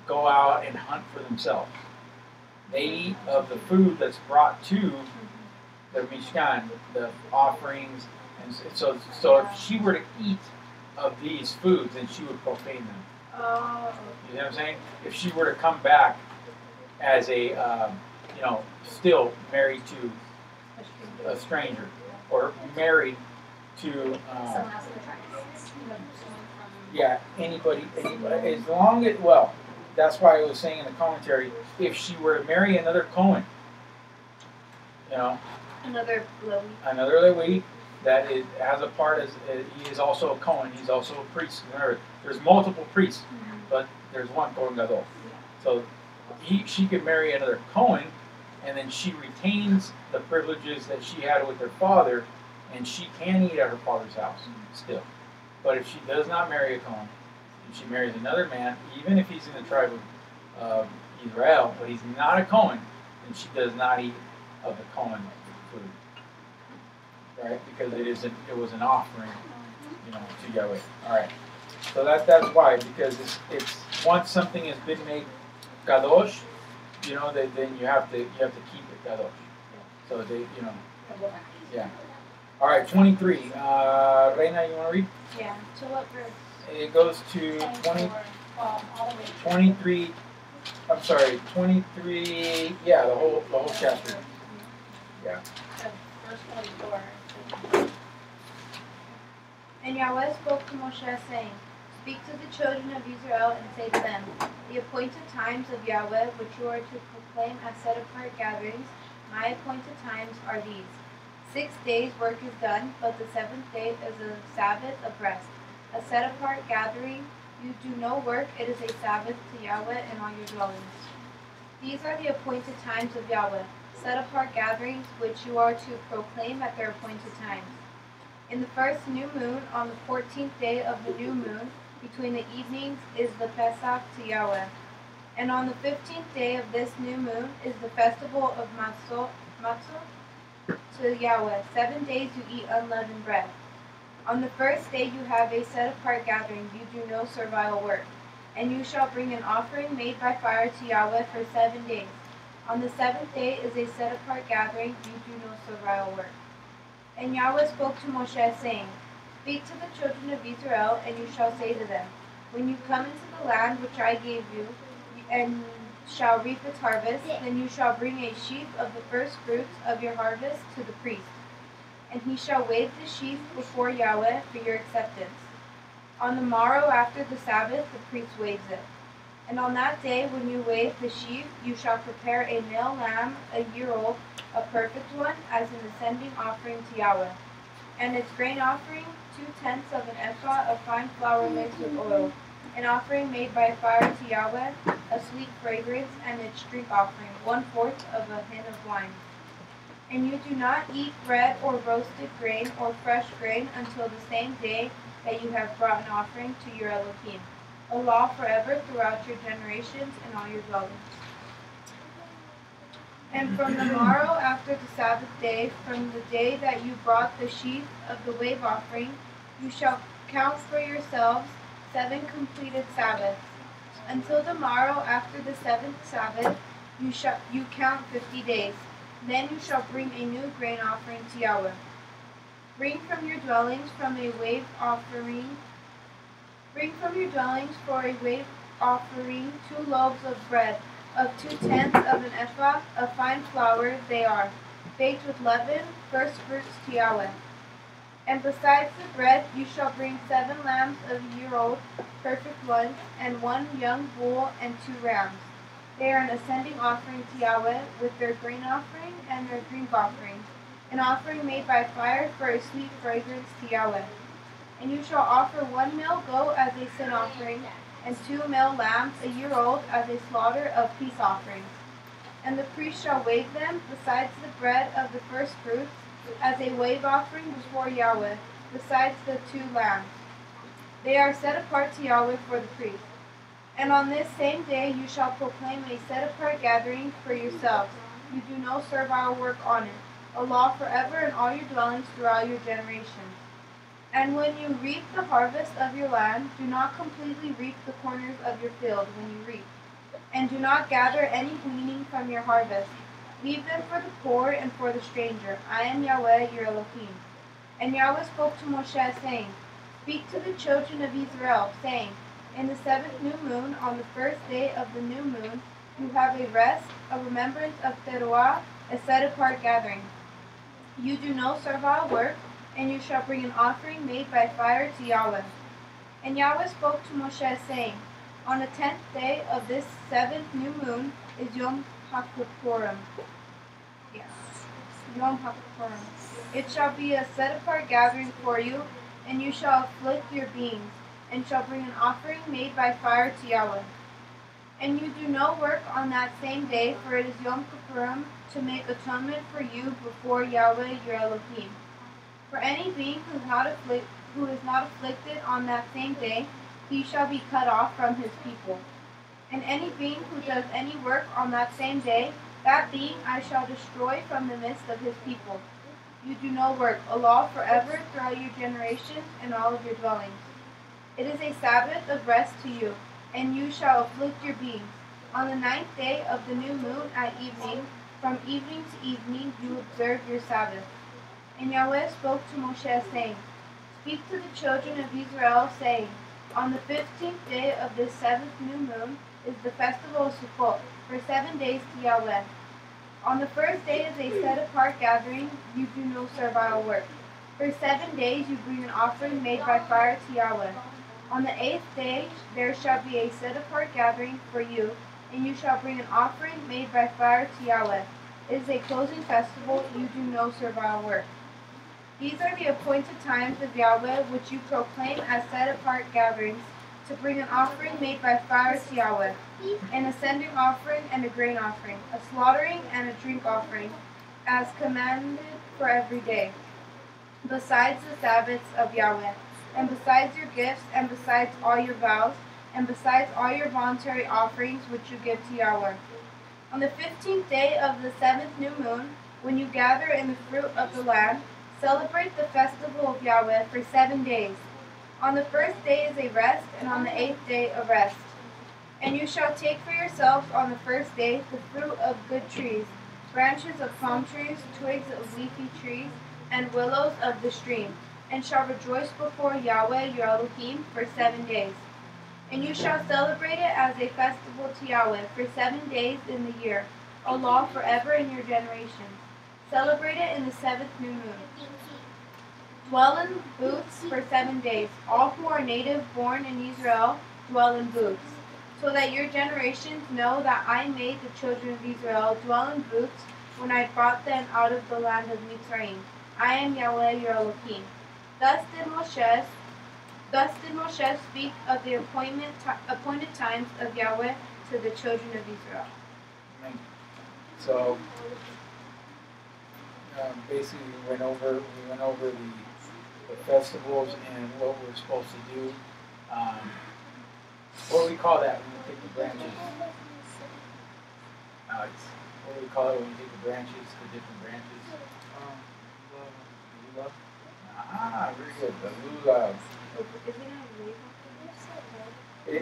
go out and hunt for themselves. They eat of the food that's brought to the Mishkan, the offerings, and so if she were to eat of these foods, then she would profane them. You know what I'm saying? If she were to come back as a, still married to a stranger, or married to, anybody, as long as, that's why I was saying in the commentary, if she were to marry another Cohen, Another Levi that has a part as he is also a Cohen, he's also a priest. Remember, there's multiple priests, but there's one Cohen Gadol. So she could marry another Cohen, and then she retains the privileges that she had with her father, and she can eat at her father's house still. But if she does not marry a Cohen, and she marries another man, even if he's in the tribe of Israel, but he's not a Cohen, then she does not eat of the Cohen food, right? Because it was an offering, to Yahweh. All right. So that's why, because it's once something has been made kadosh, then you have to keep it kadosh. So yeah. All right, 23. Reina, you want to read? Yeah. So what verse? It goes to 23. I'm sorry, 23. Yeah, the whole chapter. Yeah. Verse 24. And Yahweh spoke to Moshe, saying, Speak to the children of Israel and say to them, The appointed times of Yahweh, which you are to proclaim as set apart gatherings, My appointed times are these. 6 days work is done, but the seventh day is a Sabbath of rest, a set-apart gathering. You do no work, it is a Sabbath to Yahweh in all your dwellings. These are the appointed times of Yahweh, set-apart gatherings which you are to proclaim at their appointed times. In the first new moon, on the 14th day of the new moon, between the evenings, is the Pesach to Yahweh. And on the 15th day of this new moon is the festival of Matzot to Yahweh. 7 days you eat unleavened bread. On the first day you have a set-apart gathering, you do no servile work. And you shall bring an offering made by fire to Yahweh for 7 days. On the seventh day is a set-apart gathering, you do no servile work. And Yahweh spoke to Moshe, saying, Speak to the children of Israel, and you shall say to them, When you come into the land which I gave you, and shall reap its harvest, then you shall bring a sheaf of the first fruits of your harvest to the priest. And he shall wave the sheaf before Yahweh for your acceptance. On the morrow after the Sabbath, the priest waves it. And on that day, when you wave the sheaf, you shall prepare a male lamb, a year old, a perfect one, as an ascending offering to Yahweh. And its grain offering, 2/10 of an ephah of fine flour mixed with oil. An offering made by fire to Yahweh, a sweet fragrance, and its drink offering, 1/4 of a hin of wine. And you do not eat bread or roasted grain or fresh grain until the same day that you have brought an offering to your Elohim, a law forever throughout your generations in all your dwellings. And from the morrow after the Sabbath day, from the day that you brought the sheaf of the wave offering, you shall count for yourselves 7 completed Sabbaths. Until the morrow after the 7th Sabbath, you count 50 days. Then you shall bring a new grain offering to Yahweh. Bring from your dwellings for a wave offering 2 loaves of bread, of 2/10 of an ephah of fine flour they are, baked with leaven, first fruits to Yahweh. And besides the bread, you shall bring 7 lambs of a year old, perfect ones, and 1 young bull and 2 rams. They are an ascending offering to Yahweh, with their grain offering and their drink offering, an offering made by fire for a sweet fragrance to Yahweh. And you shall offer 1 male goat as a sin offering, and 2 male lambs a year old as a slaughter of peace offerings. And the priest shall wave them, besides the bread of the first fruits, as a wave offering before Yahweh, besides the 2 lambs. They are set apart to Yahweh for the priest. And on this same day you shall proclaim a set-apart gathering for yourselves. You do no servile work on it, a law forever in all your dwellings throughout your generations. And when you reap the harvest of your land, do not completely reap the corners of your field when you reap. And do not gather any gleaning from your harvest. Leave them for the poor and for the stranger. I am Yahweh, your Elohim. And Yahweh spoke to Moshe, saying, Speak to the children of Israel, saying, In the 7th new moon, on the first day of the new moon, you have a rest, a remembrance of Teruah, a set-apart gathering. You do no servile work, and you shall bring an offering made by fire to Yahweh. And Yahweh spoke to Moshe, saying, On the 10th day of this 7th new moon is Yom HaKippurim. Yom HaKippurim. It shall be a set-apart gathering for you, and you shall afflict your beings, and shall bring an offering made by fire to Yahweh. And you do no work on that same day, for it is Yom Kippurim, to make atonement for you before Yahweh your Elohim. For any being who is not afflicted on that same day, he shall be cut off from his people. And any being who does any work on that same day, that being I shall destroy from the midst of his people. You do no work, a law forever throughout your generations and all of your dwellings. It is a Sabbath of rest to you, and you shall afflict your beings. On the 9th day of the new moon at evening, from evening to evening, you observe your Sabbath. And Yahweh spoke to Moshe, saying, Speak to the children of Israel, saying, On the 15th day of this 7th new moon is the festival of Sukkot, for 7 days to Yahweh. On the first day is a set-apart gathering, you do no servile work. For 7 days you bring an offering made by fire to Yahweh. On the 8th day there shall be a set-apart gathering for you, and you shall bring an offering made by fire to Yahweh. It is a closing festival. You do no servile work. These are the appointed times of Yahweh, which you proclaim as set-apart gatherings, to bring an offering made by fire to Yahweh, an ascending offering and a grain offering, a slaughtering and a drink offering, as commanded for every day, besides the Sabbaths of Yahweh, and besides your gifts, and besides all your vows, and besides all your voluntary offerings which you give to Yahweh. On the 15th day of the 7th new moon, when you gather in the fruit of the land, celebrate the festival of Yahweh for 7 days. On the first day is a rest, and on the 8th day a rest. And you shall take for yourselves on the first day the fruit of good trees, branches of palm trees, twigs of leafy trees, and willows of the stream, and shall rejoice before Yahweh your Elohim for 7 days. And you shall celebrate it as a festival to Yahweh for 7 days in the year, a law forever in your generations. Celebrate it in the 7th new moon. Dwell in booths for 7 days. All who are native born in Israel dwell in booths, so that your generations know that I made the children of Israel dwell in booths when I brought them out of the land of Mitzrayim. I am Yahweh your Elohim. Thus did Moshe speak of the appointed times of Yahweh to the children of Israel. Amen. So basically, we went over the festivals and what we're supposed to do. What do we call that when we take the branches? Alex, what do we call it when we take the branches, the different branches? Lulav. Ah, very good. The lulav. We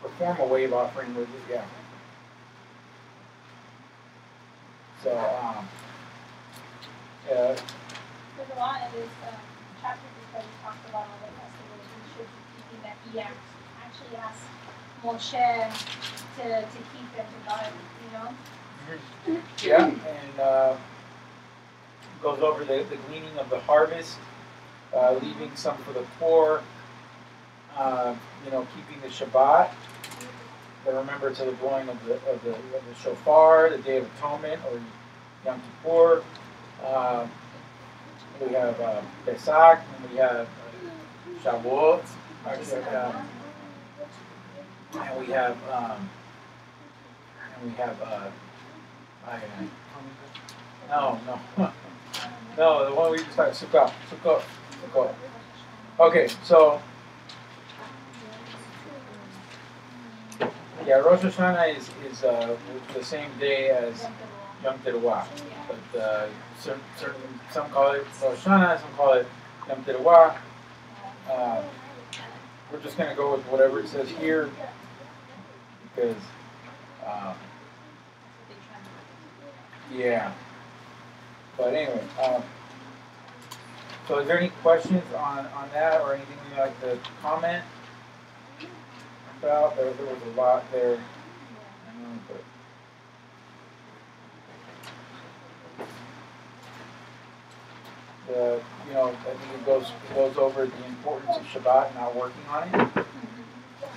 perform a wave offering with it, yeah. So, there's a lot in this chapter because he talks about all the festivals and should be keeping that he actually asked Moshe to keep them to God, you know? Yeah, and goes over the gleaning of the harvest, leaving some for the poor, keeping the Shabbat. But remember, to the blowing of the shofar, the Day of Atonement, or Yom Kippur. We have Pesach, and we have Shavuot, and we have no, the one we just started, Sukkot. Okay, so yeah, Rosh Hashanah is the same day as Yom Teruah, but some call it Rosh Hashanah, some call it Yom Teruah. We're just going to go with whatever it says here because, yeah. But anyway, so is there any questions on that or anything you'd like to comment about? There was a lot there. I think it goes over the importance of Shabbat and not working on it.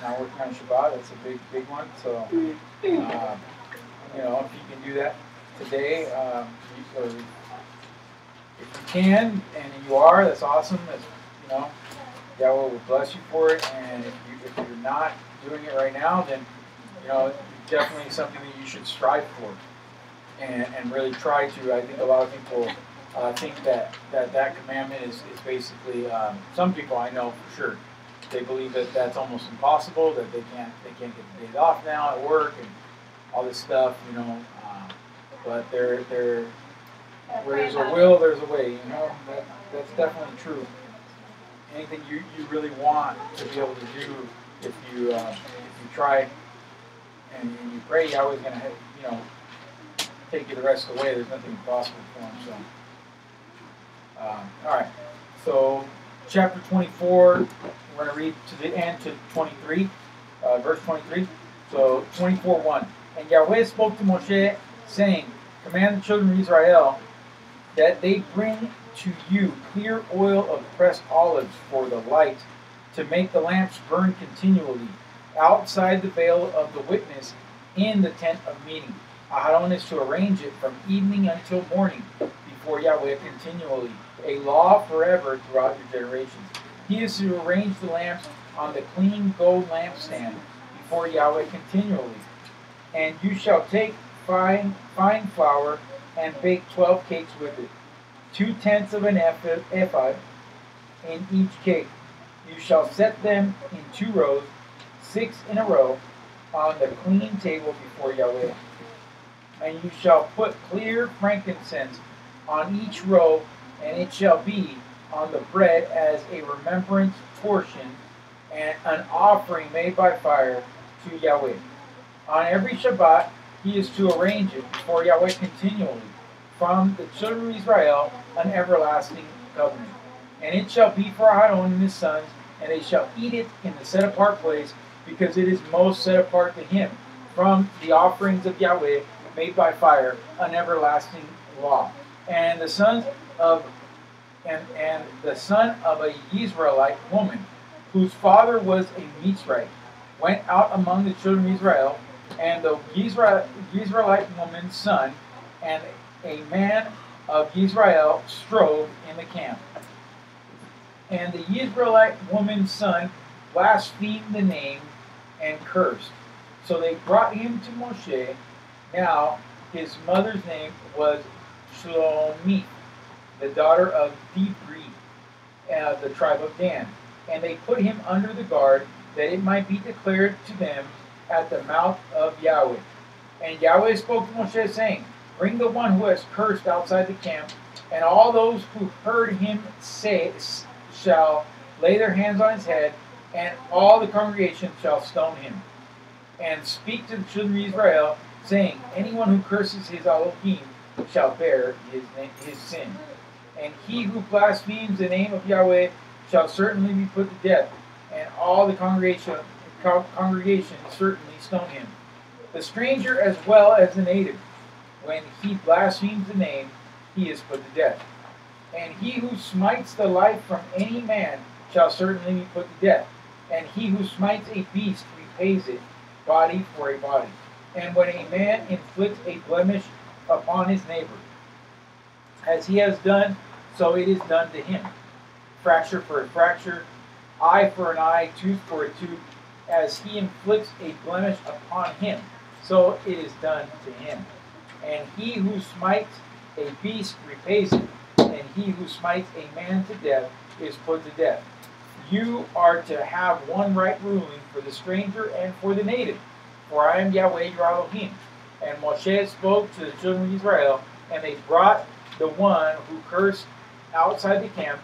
Not working on Shabbat, that's a big one. So, if you can do that today, if you can and you are, that's awesome. That's, Yahweh will bless you for it. And if you're not doing it right now, then definitely something that you should strive for and really try to. I think a lot of people think that commandment is basically, some people I know for sure, they believe that that's almost impossible, that they can't get the days off now at work and all this stuff, but where there's a will, there's a way, that's definitely true. Anything you really want to be able to do, if you try and you pray, Yahweh's going to take you the rest of the way. There's nothing impossible for him. So, all right. So, chapter 24, we're going to read to the end to 23, verse 23. So, 24:1. And Yahweh spoke to Moshe, saying, command the children of Israel that they bring to you clear oil of pressed olives for the light, to make the lamps burn continually outside the veil of the witness in the tent of meeting. Aharon is to arrange it from evening until morning before Yahweh continually, a law forever throughout your generations. He is to arrange the lamps on the clean gold lampstand before Yahweh continually. And you shall take fine flour and bake 12 cakes with it, 2/10 of an ephod in each cake. You shall set them in 2 rows, 6 in a row, on the clean table before Yahweh. And you shall put clear frankincense on each row, and it shall be on the bread as a remembrance portion and an offering made by fire to Yahweh. On every Shabbat he is to arrange it before Yahweh continually, from the children of Israel an everlasting covenant. And it shall be for Aaron and his sons, and they shall eat it in the set apart place, because it is most set apart to him, from the offerings of Yahweh made by fire, an everlasting law. And the son of a Israelite woman, whose father was a Mitzrite, went out among the children of Israel, and the Israelite woman's son and a man of Israel strove in the camp. And the Israelite woman's son blasphemed the name and cursed. So they brought him to Moshe. Now his mother's name was Shlomith, the daughter of Dibri, the tribe of Dan. And they put him under the guard, that it might be declared to them at the mouth of Yahweh. And Yahweh spoke to Moshe, saying, Bring the one who has cursed outside the camp, and all those who heard him say shall lay their hands on his head, and all the congregation shall stone him. And speak to the children of Israel, saying, Anyone who curses his Elohim shall bear his sin. And he who blasphemes the name of Yahweh shall certainly be put to death, and all the congregation certainly stone him. The stranger as well as the native, when he blasphemes the name, he is put to death. And he who smites the life from any man shall certainly be put to death. And he who smites a beast repays it, body for a body. And when a man inflicts a blemish upon his neighbor, as he has done, so it is done to him. Fracture for a fracture, eye for an eye, tooth for a tooth. As he inflicts a blemish upon him, so it is done to him. And he who smites a beast repays it, and he who smites a man to death is put to death. You are to have one right ruling for the stranger and for the native, for I am Yahweh your Elohim. And Moshe spoke to the children of Israel, and they brought the one who cursed outside the camp,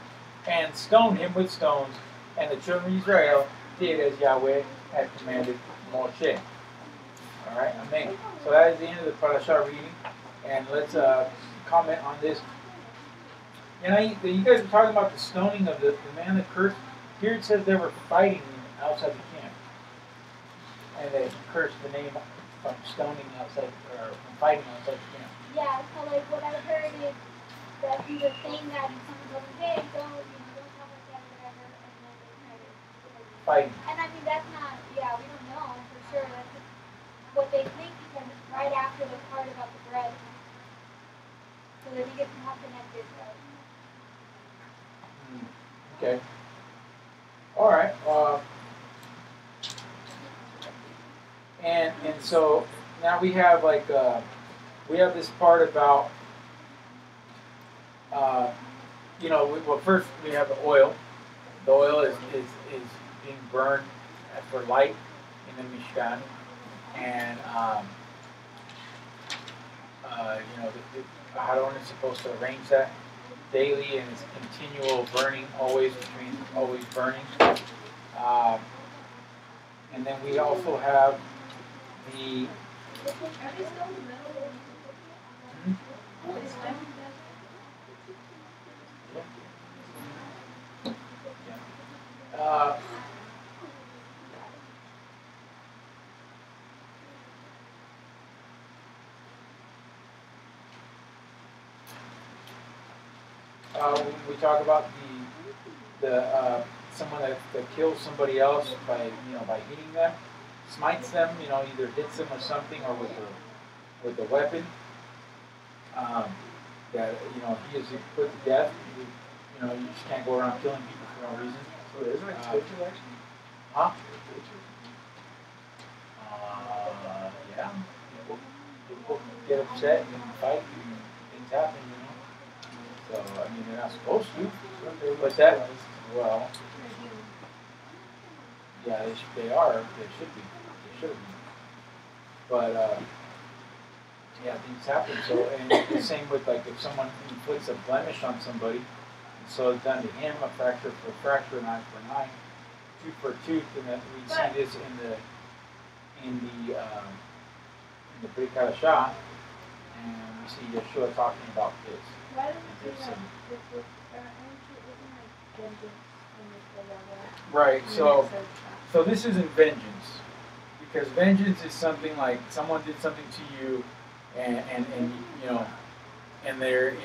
and stoned him with stones. And the children of Israel did as Yahweh had commanded Moshe. All right, amen. So that is the end of the parashah reading, and let's comment on this. And you guys are talking about the stoning of the man that cursed. Here it says they were fighting outside the camp, and they cursed the name from stoning outside, or from fighting outside the camp. Yeah, so like what I heard is that he was saying that, and someone told him, hey, don't talk like that or whatever, and then they tried to Fighting. And I mean, that's not, yeah, we don't know for sure. That's just what they think, because it's right after the part about the bread. So they think it's not connected, right? Okay. All right. And so now we have we have this part about well, first we have the oil. The oil is being burned for light in the Mishkan, and Aharon is supposed to arrange that daily, and it's continual burning, always burning. And then we also have the we talk about the someone that kills somebody else by hitting them, smites them, either hits them or something, or with with a weapon, that he is put to death. You just can't go around killing people for no reason. So isn't it torture actually? Huh? Yeah. People get upset and fight and things happen, So, I mean, they're not supposed to. But that, well, yeah, they are. They should be. They should be. But, yeah, things happen. So, and the same with, like, if someone inflicts a blemish on somebody, and so it's done to him, a fracture for a fracture, an eye for an eye, tooth for a tooth, and then we see this in the Brit Hadashah, and we see Yeshua talking about this. Why does it say that? Right, so this isn't vengeance, because vengeance is something like someone did something to you, and and they're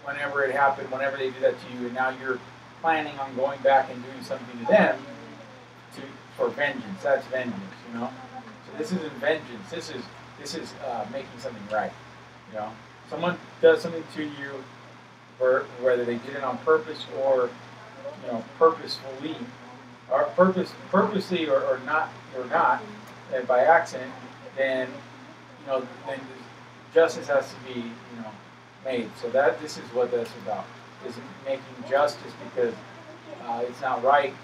whenever it happened, whenever they do that to you, and now you're planning on going back and doing something to them for vengeance. That's vengeance, So this isn't vengeance. This is making something right. Someone does something to you, whether they did it on purpose or purposefully, or purposely or not, and by accident, then then justice has to be made. So this is what that's about, is making justice, because it's not right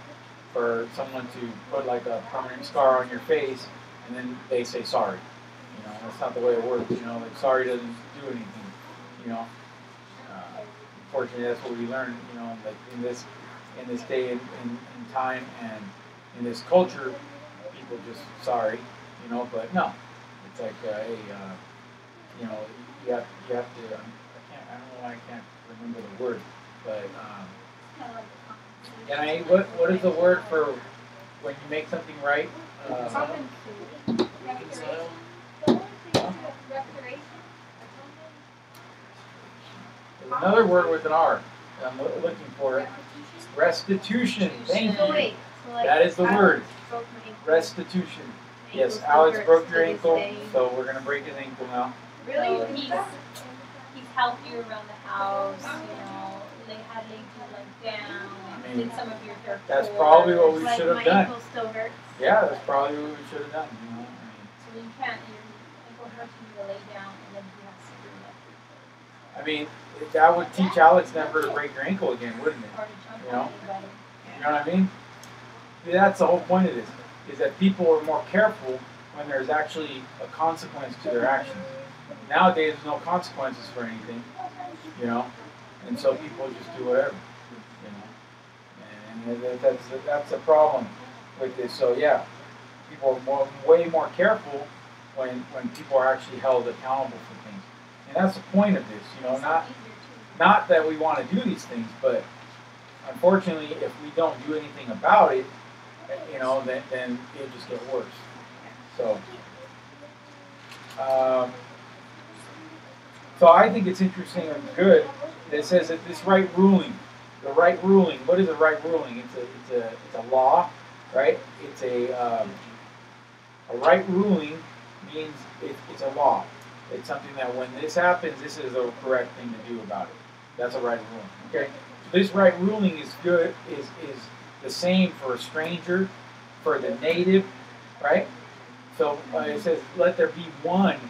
for someone to put like a permanent scar on your face and then they say sorry. That's not the way it works. Like sorry doesn't do anything. Unfortunately, that's what we learn. Like in this day and time and in this culture, people just sorry. But no, it's like hey, you have to. I don't know why I can't remember the word, but what is the word for when you make something right? There's another word with an R that I'm looking for. Restitution. Thank you. That is the word. Restitution. Yes, Alex broke your ankle, so we're going to break his ankle now. Really? He's helped you around the house, they had laid you down, did some of your hair. That's probably what we should have done. My ankle still hurts. Yeah, that's probably what we should have done. So you can't, your ankle hurts when you lay down and then you have to I mean, that would teach Alex never to break your ankle again, wouldn't it? You know what I mean? That's the whole point of this, is that people are more careful when there's actually a consequence to their actions. Nowadays, there's no consequences for anything, and so people just do whatever, and that's a problem with this. So yeah, people are way more careful when people are actually held accountable for things, and that's the point of this. Not that we want to do these things, but unfortunately, if we don't do anything about it, then it'll just get worse. So, so I think it's interesting and good that it says that this right ruling, what is a right ruling? It's a law, right? It's a right ruling means it's a law. It's something that when this happens, this is the correct thing to do about it. That's a right ruling. Okay. So this right ruling is good. Is the same for a stranger, for the native, right? So it says, let there be one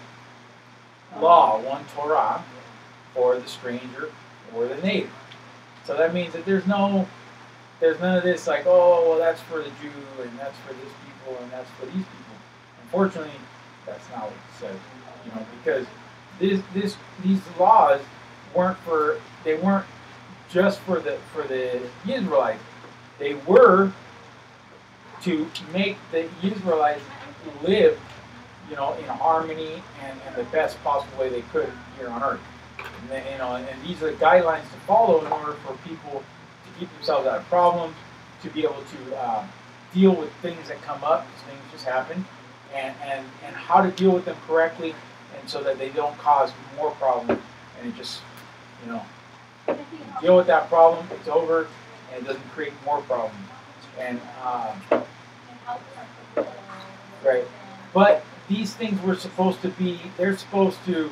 law, one Torah, for the stranger or the native. So that means that there's none of this like, oh, well, that's for the Jew, and that's for this people, and that's for these people. Unfortunately, that's not what it says. Because these laws weren't just for the Israelites. They were to make the Israelites live, in harmony and the best possible way they could here on earth. And these are the guidelines to follow in order for people to keep themselves out of problems, to be able to deal with things that come up, because things just happen, and how to deal with them correctly, and so that they don't cause more problems, and it just, deal with that problem, it's over, and it doesn't create more problems. And right, but these things were supposed to be, they're supposed to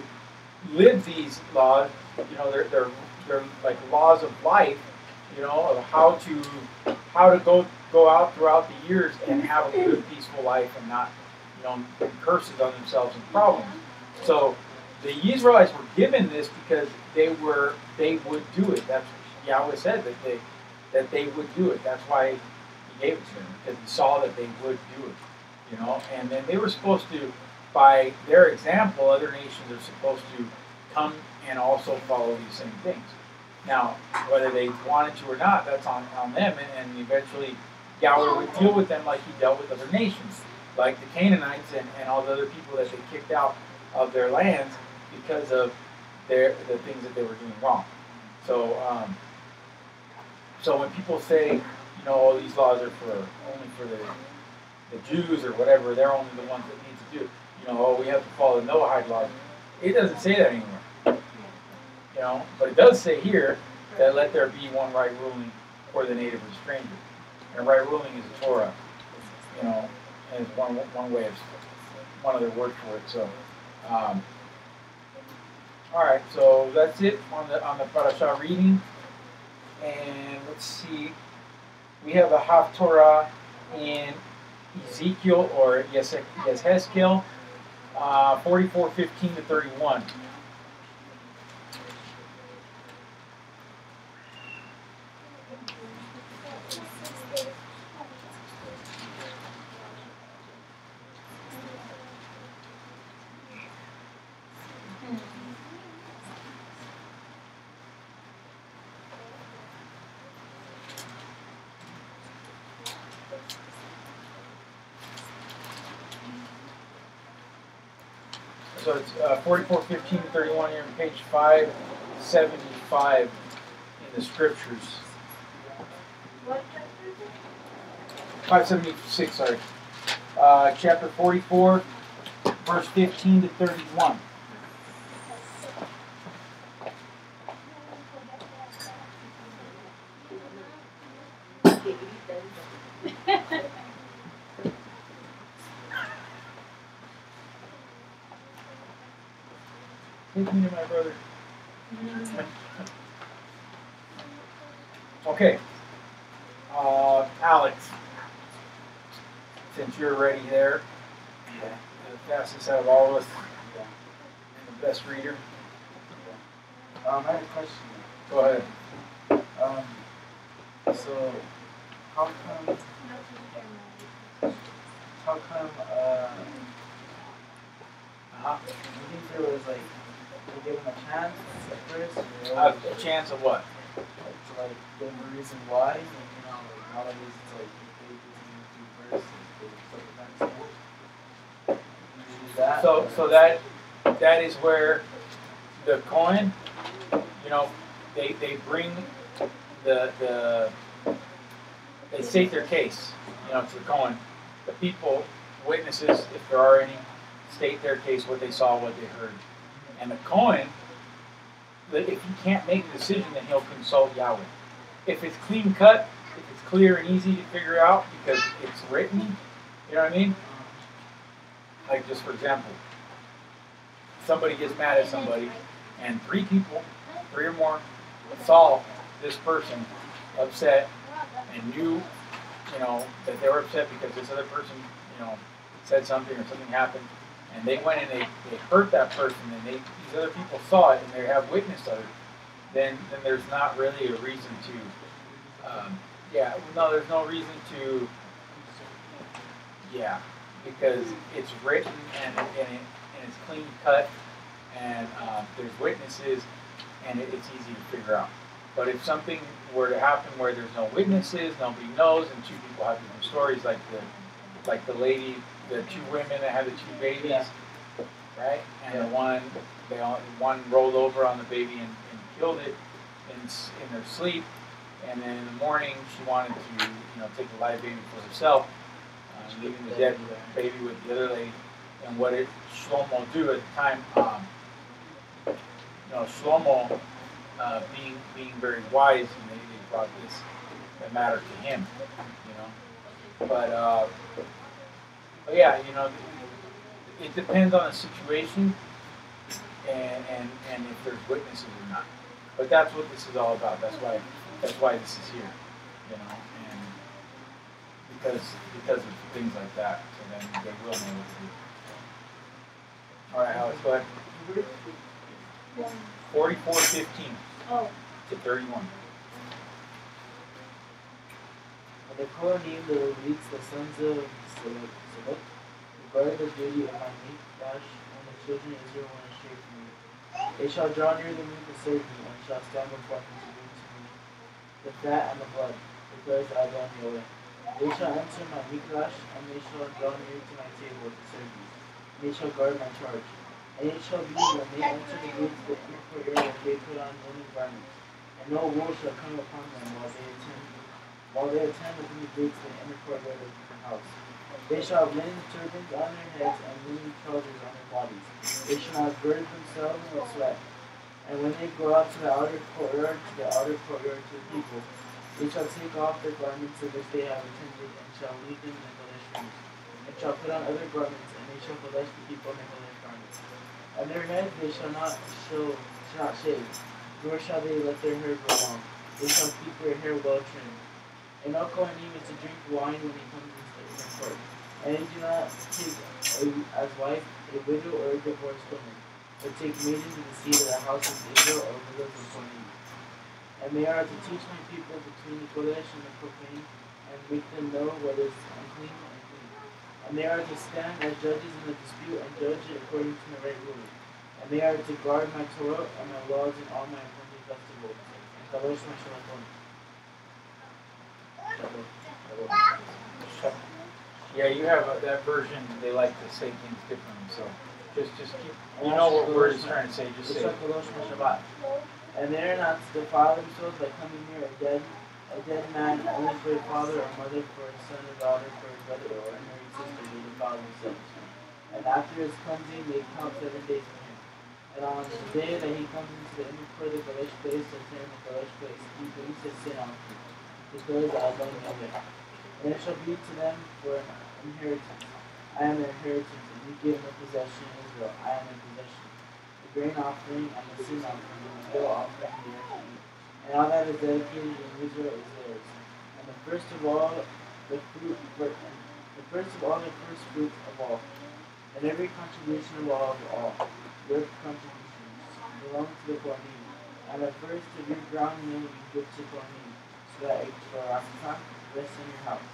live these laws, you know, they're like laws of life, you know, of how to go out throughout the years and have a good, peaceful life and not, you know, bring curses on themselves and problems. So the Israelites were given this because they would do it. That's Yahweh said that they would do it. That's why He gave it to them, because He saw that they would do it. You know, and then they were supposed to, by their example, other nations are supposed to come and also follow these same things. Now, whether they wanted to or not, that's on them, and eventually Yahweh would deal with them like He dealt with other nations, like the Canaanites and all the other people that they kicked out of their lands because of the things that they were doing wrong. So, so when people say, you know, oh, these laws are only for the Jews or whatever, they're only the ones that need to do it. You know, oh, we have to follow the Noahide laws. It doesn't say that anywhere. You know, but it does say here that let there be one right ruling for the native and stranger. And right ruling is the Torah. You know, and it's one way of one other word for it. So, all right. So that's it on the parasha reading. And let's see, we have a Haftorah in Ezekiel or Yezheskiel 44:15 to 31. So it's 44:15 to 31 here on page 575 in the scriptures. What chapter is it? 576, sorry. Chapter 44, verse 15 to 31. Take me to my brother. Okay. Alex, since you're already there, the fastest out of all of us, and the best reader. I had a question. Go ahead. So, how come, you think there was like, they gave him a chance at first? A chance of what? Like, to like, give him a reason why, and, you know, like, not always it's like, they do first, and they do that. So that is where the Kohen, you know, they bring they state their case, you know, to the Kohen. The people, witnesses, if there are any, state their case, what they saw, what they heard. And the Kohen, if he can't make a decision, then he'll consult Yahweh. If it's clean cut, if it's clear and easy to figure out because it's written, you know what I mean? Like, just for example, somebody gets mad at somebody, and three or more, saw this person upset and knew, you know, that they were upset because this other person, you know, said something or something happened, and they went and they hurt that person, and these other people saw it and they have witness of it, then there's not really a reason to, there's no reason to, because it's written and it's clean cut, and there's witnesses, and it's easy to figure out. But if something were to happen where there's no witnesses, nobody knows, and two people have different stories, like the lady, the two women that had the two babies, right? And one rolled over on the baby and killed it in their sleep, and then in the morning she wanted to, you know, take the live baby for herself, leaving the dead baby with the other lady. And what did Shlomo do at the time? Shlomo, being very wise, and they brought the matter to him, you know. But yeah, you know, it depends on the situation and if there's witnesses or not. But that's what this is all about. That's why this is here, you know, and because of things like that. So then they will know what to do. All right, Alex, go ahead. 44:15 to 31. And the Kohanim, the Levites, the sons of Sabbath, regard the duty of my mikdash when the children of Israel went astray from me. They shall draw near the me to serve me, and shall stand before me to bring to me the fat and the blood, declares Adon Yahweh. They shall enter my mikdash, and they shall draw near to my table to serve me. And they shall guard my charge. And it shall be when they enter the gates of the inner courtyard that they put on linen garments, and no wool shall come upon them while they attend within the gates of the inner courtyard of the house. They shall have linen turbans on their heads and linen trousers on their bodies. They shall not gird themselves with sweat. And when they go out to the outer courtyard to the people, they shall take off their garments of which they have attended, and shall leave them in the Kodesh rooms, and shall put on other garments, and they shall Kodesh the people in the Kodesh garments. And their heads they shall not shave, nor shall they let their hair grow long. They shall keep their hair well trimmed. And no Kohanim is to drink wine when he comes into the inner court. And they do not take as wife a widow or a divorced woman, but take maidens of the seed of the house of Israel or widows of Kohanim. And they are to teach my people between the Kodesh and the profane, and make them know what is unclean and clean. And they are to stand as judges in the dispute and judge it according to the right ruling. And they are to guard my Torah and my laws in all my appointed festivals. And Kadosh my Shalom. Yeah, you have that version. They like to say things differently. So just keep. You know what word it's trying to say. Just say. And they are not to defile themselves by coming near a dead man, only for a father or mother, for a son or daughter, for a brother or a married sister, they defile themselves. And after his cleansing, they count 7 days for him. And on the day that he comes into the inner court of the Kodesh place, and turn the Kodesh place, he brings his sin offering. Declares Adon Yahweh. And it shall be to them for an inheritance. I am their inheritance, and you give them a possession in Israel. I am their possession. The grain offering and the sin offering and the guilt offering they are to eat. And all that is dedicated in Israel is theirs. And the first of all, the first fruits of all. And every contribution of all, your contributions belong to the Kohanim. And the first of your ground meal you give to Kohanim, so that a Torah rests in your house.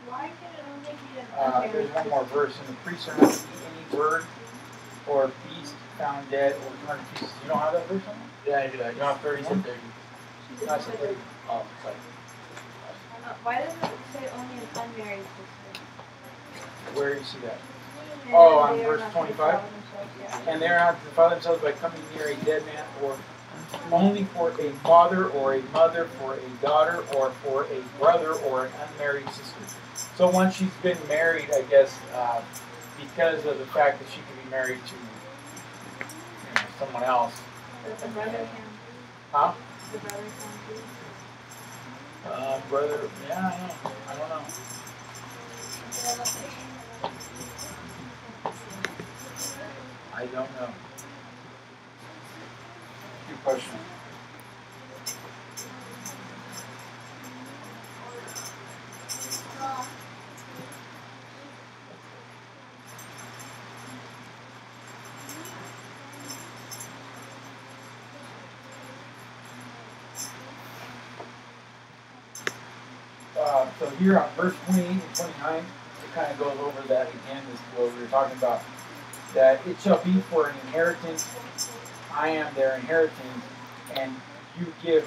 Why can it only be an There's one more verse. And the priests are not to eat any bird or beast found dead or torn to pieces. You don't have that verse on there? Yeah, I do. You don't have 31? 30. No, I said 30. Oh, sorry. Why does it say only an unmarried sister? Where do you see that? And Oh, on they are verse not to 25? defile themselves, yeah. And they are not to defile themselves by coming near a dead man, or only for a father or a mother, for a daughter, or for a brother or an unmarried sister. So once she's been married, I guess, because of the fact that she can be married to someone else. But the brother can. Huh? The brother can too. Brother, yeah, I don't know. I don't know. Good question. So here on verse 28 and 29, it kind of goes over that again. This is what we were talking about. That it shall be for an inheritance. I am their inheritance, and you give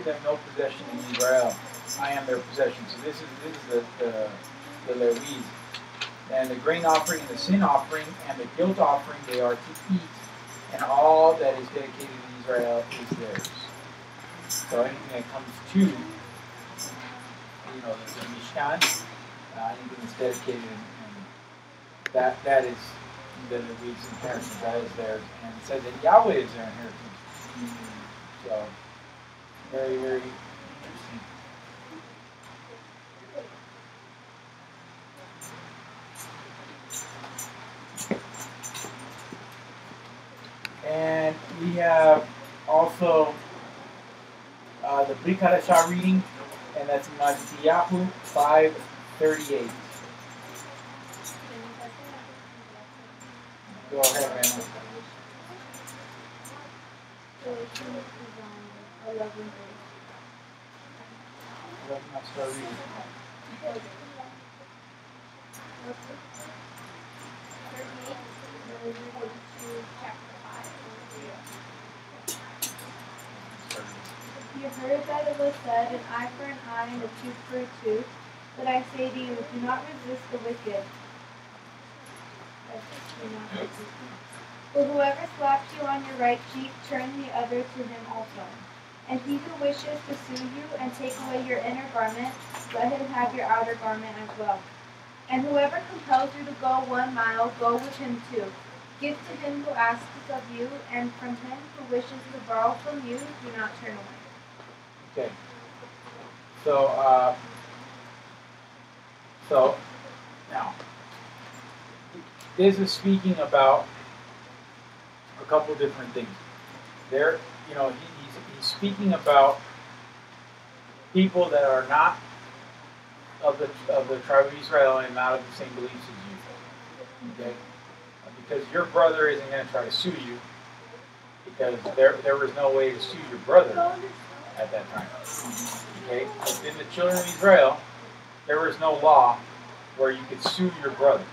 them no possession in Israel. I am their possession. So this is the Levites. And the grain offering and the sin offering and the guilt offering they are to eat, and all that is dedicated in Israel is theirs. So anything that comes to the Mishkan, anything that's dedicated, and that is the Levites' inheritance. That is theirs, and it says that Yahweh is their inheritance. So very, very interesting. also the Brit Hadashah reading, and that's Matthew 5:38. Go ahead, man. I'll start reading. You heard that it was said, an eye for an eye and a tooth for a tooth. But I say to you, do not resist the wicked. But whoever slaps you on your right cheek, turn the other to him also. And he who wishes to sue you and take away your inner garment, let him have your outer garment as well. And whoever compels you to go 1 mile, go with him 2. Give to him who asks of you, and from him who wishes to borrow from you, do not turn away. Okay. So now, this is speaking about a couple different things. There, he's speaking about people that are not of the tribe of Israel and not of the same beliefs as you. Okay, because your brother isn't going to try to sue you, because there was no way to sue your brother at that time. Okay, within the children of Israel, there was no law where you could sue your brother.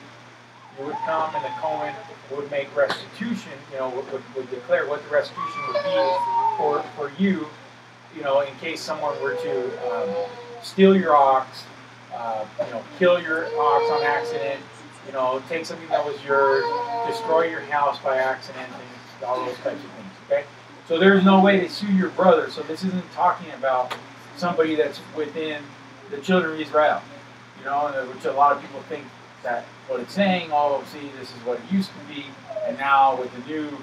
You would come and the Cohen would make restitution, would declare what the restitution would be for you, in case someone were to steal your ox, kill your ox on accident, take something that was yours, destroy your house by accident, things, all those types of things, okay? So there's no way to sue your brother, so this isn't talking about somebody that's within the children of Israel, which a lot of people think that what it's saying, see, this is what it used to be, and now with the new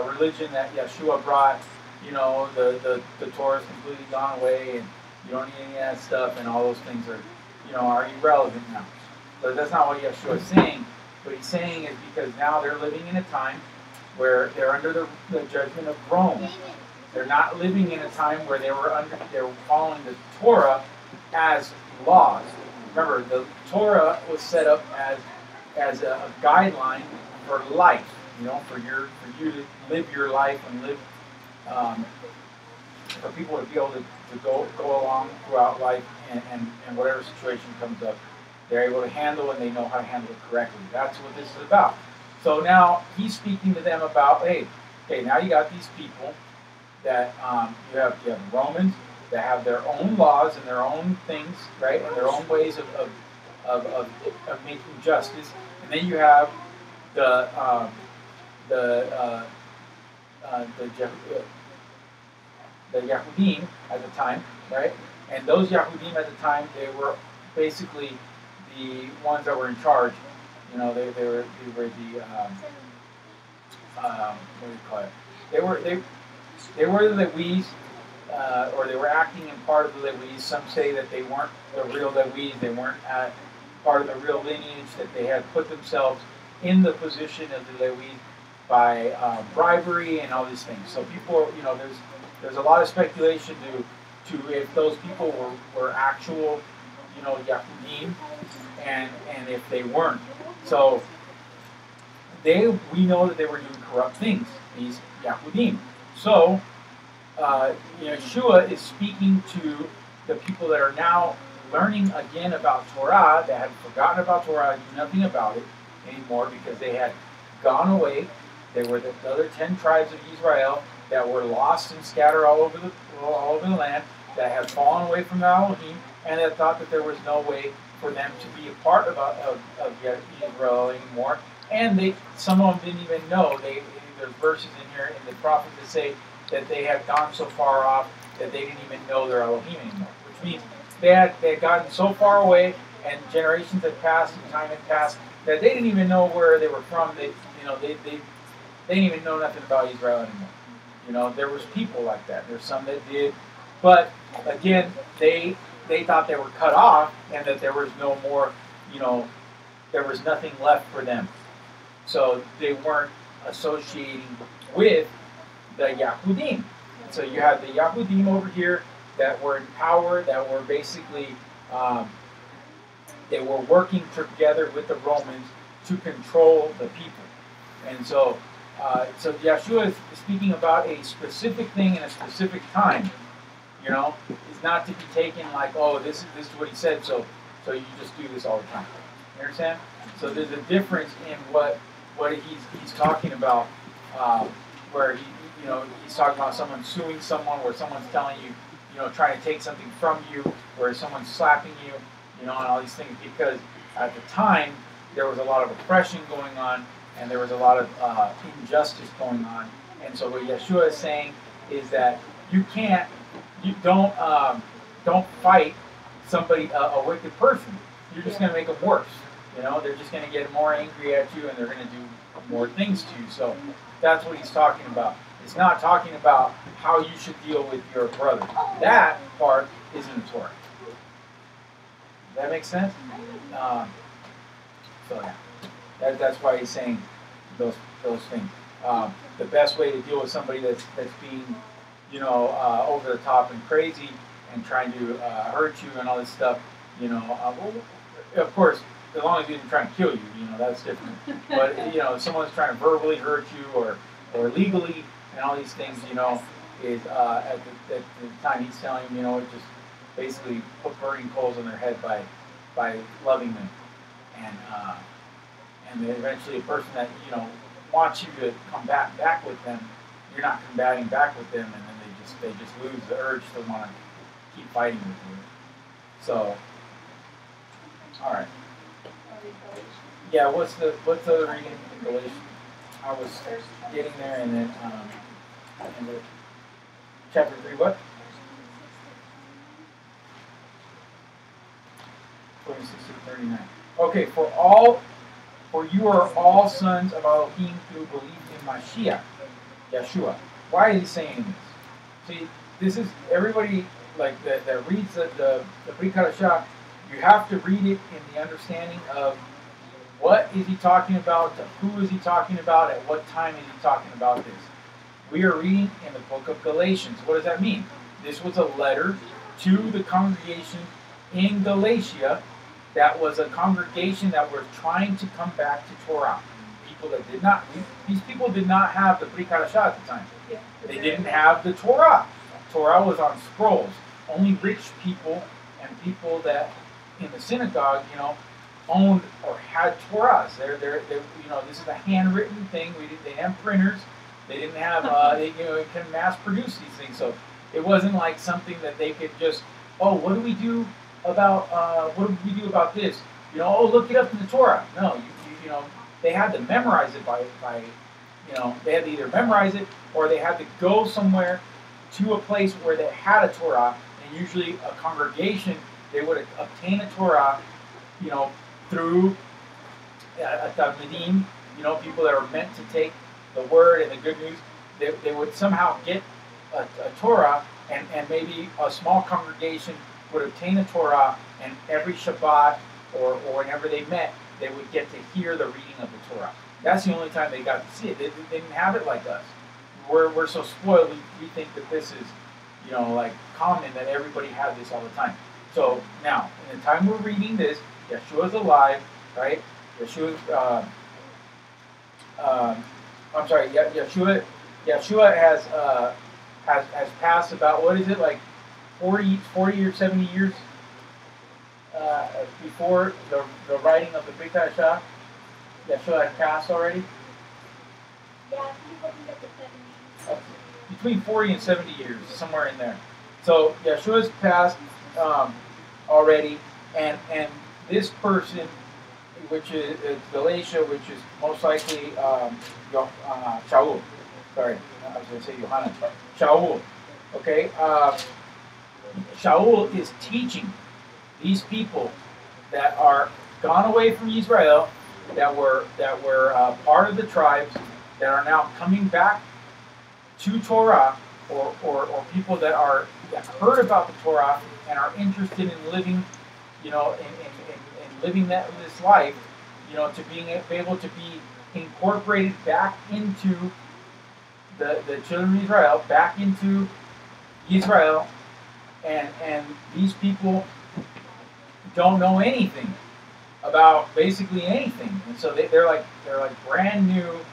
religion that Yeshua brought, the Torah is completely gone away, and you don't need any of that stuff, and all those things are irrelevant now. But that's not what Yeshua is saying. What he's saying is because now they're living in a time where they're under the judgment of Rome. They're not living in a time where they were following the Torah as laws. Remember, the Torah was set up as a guideline for life. For you to live your life and live, for people to be able to go along throughout life and whatever situation comes up, they're able to handle and they know how to handle it correctly. That's what this is about. So now he's speaking to them about, hey, now you got these people that you have Romans that have their own laws and their own things, right, and their own ways of making justice, and then you have the Yahudim at the time, right, and those Yahudim at the time, they were basically the ones that were in charge. They were the what do you call it? They were the Levites, or they were acting in part of the Levites. Some say that they weren't the real Levites. They weren't part of the real lineage. That they had put themselves in the position of the Levites by bribery and all these things. So people, there's a lot of speculation to if those people were actual, Yahudim, and if they weren't. So we know that they were doing corrupt things, these Yahudim. So Yeshua is speaking to the people that are now learning again about Torah, that had forgotten about Torah, knew nothing about it anymore because they had gone away. They were the other 10 tribes of Israel that were lost and scattered all over the land, that had fallen away from the Elohim, and that thought that there was no way for them to be a part of Israel anymore. And some of them didn't even know. There's verses in here in the prophets that say that they had gone so far off that they didn't even know their Elohim anymore. Which means they had gotten so far away, and generations had passed and time had passed that they didn't even know where they were from. They didn't even know nothing about Israel anymore. There was people like that. There's some that did, but again, they thought they were cut off and that there was no more, there was nothing left for them. So they weren't associating with the Yahudim. So you have the Yahudim over here that were in power, that were basically, they were working together with the Romans to control the people. And so, so Yeshua is speaking about a specific thing in a specific time. You know, it's not to be taken like, oh, this is what he said, so you just do this all the time. You understand? So there's a difference in what he's talking about, where he's talking about someone suing someone, where someone's telling you, trying to take something from you, where someone's slapping you, and all these things, because at the time there was a lot of oppression going on, and there was a lot of injustice going on. And so what Yeshua is saying is that you don't fight somebody, a wicked person. You're just going to make them worse. They're just going to get more angry at you, and they're going to do more things to you. So that's what he's talking about. It's not talking about how you should deal with your brother. That part is in the Torah. Does that make sense? So yeah, that's why he's saying those things. The best way to deal with somebody that's being, over the top and crazy and trying to hurt you and all this stuff, of course, as long as he didn't try and kill you, that's different. But if someone's trying to verbally hurt you or legally and all these things, is at the time he's telling them, just basically put burning coals on their head by loving them, and then eventually a person that wants you to combat back with them, you're not combating back with them, and then they just lose the urge to want to keep fighting with you. So, all right. Yeah, what's the reading in Galatians? I was getting there, and then chapter 3, what? 26 to 39. Okay, for you are all sons of Elohim through belief in Mashiach, Yeshua. Why is he saying this? See, this is everybody that reads the Brit Hadashah. You have to read it in the understanding of what is he talking about, to who is he talking about, at what time is he talking about this. We are reading in the book of Galatians. What does that mean? This was a letter to the congregation in Galatia. That was a congregation that were trying to come back to Torah. People that did not, these people did not have the Brit Hadashah at the time. They didn't have the Torah. Torah was on scrolls. Only rich people and people that in the synagogue, owned or had Torahs. They're this is a handwritten thing. They didn't have printers. They didn't have, they can mass produce these things. So it wasn't like something that they could just, what do we do about this? Look it up in the Torah. No, they had to memorize it by they had to either memorize it or they had to go somewhere to a place where they had a Torah, and usually a congregation, they would obtain a Torah, through a Talmudim, people that are meant to take the word and the good news. They would somehow get a Torah, and maybe a small congregation would obtain a Torah, and every Shabbat or whenever they met, they would get to hear the reading of the Torah. That's the only time they got to see it. They didn't have it like us. We're so spoiled, we think that this is, common, that everybody had this all the time. So now, in the time we're reading this, Yeshua's alive, right? Yeshua has passed about, what is it, like 40 or 70 years before the writing of the Brit Hadashah. Yeshua had passed already? Yeah, people can get to 70. Between 40 and 70 years, somewhere in there. So Yeshua's passed already, and this person, which is Galatia, which is most likely Shaul. Sorry, I was going to say Yohanan. Shaul. Okay, Shaul is teaching these people that are gone away from Israel, that were part of the tribes, that are now coming back to Torah, or people that heard about the Torah and are interested in living, in living this life, to be able to be incorporated back into the children of Israel back into Israel, and these people don't know anything about basically anything, and so they're like brand new,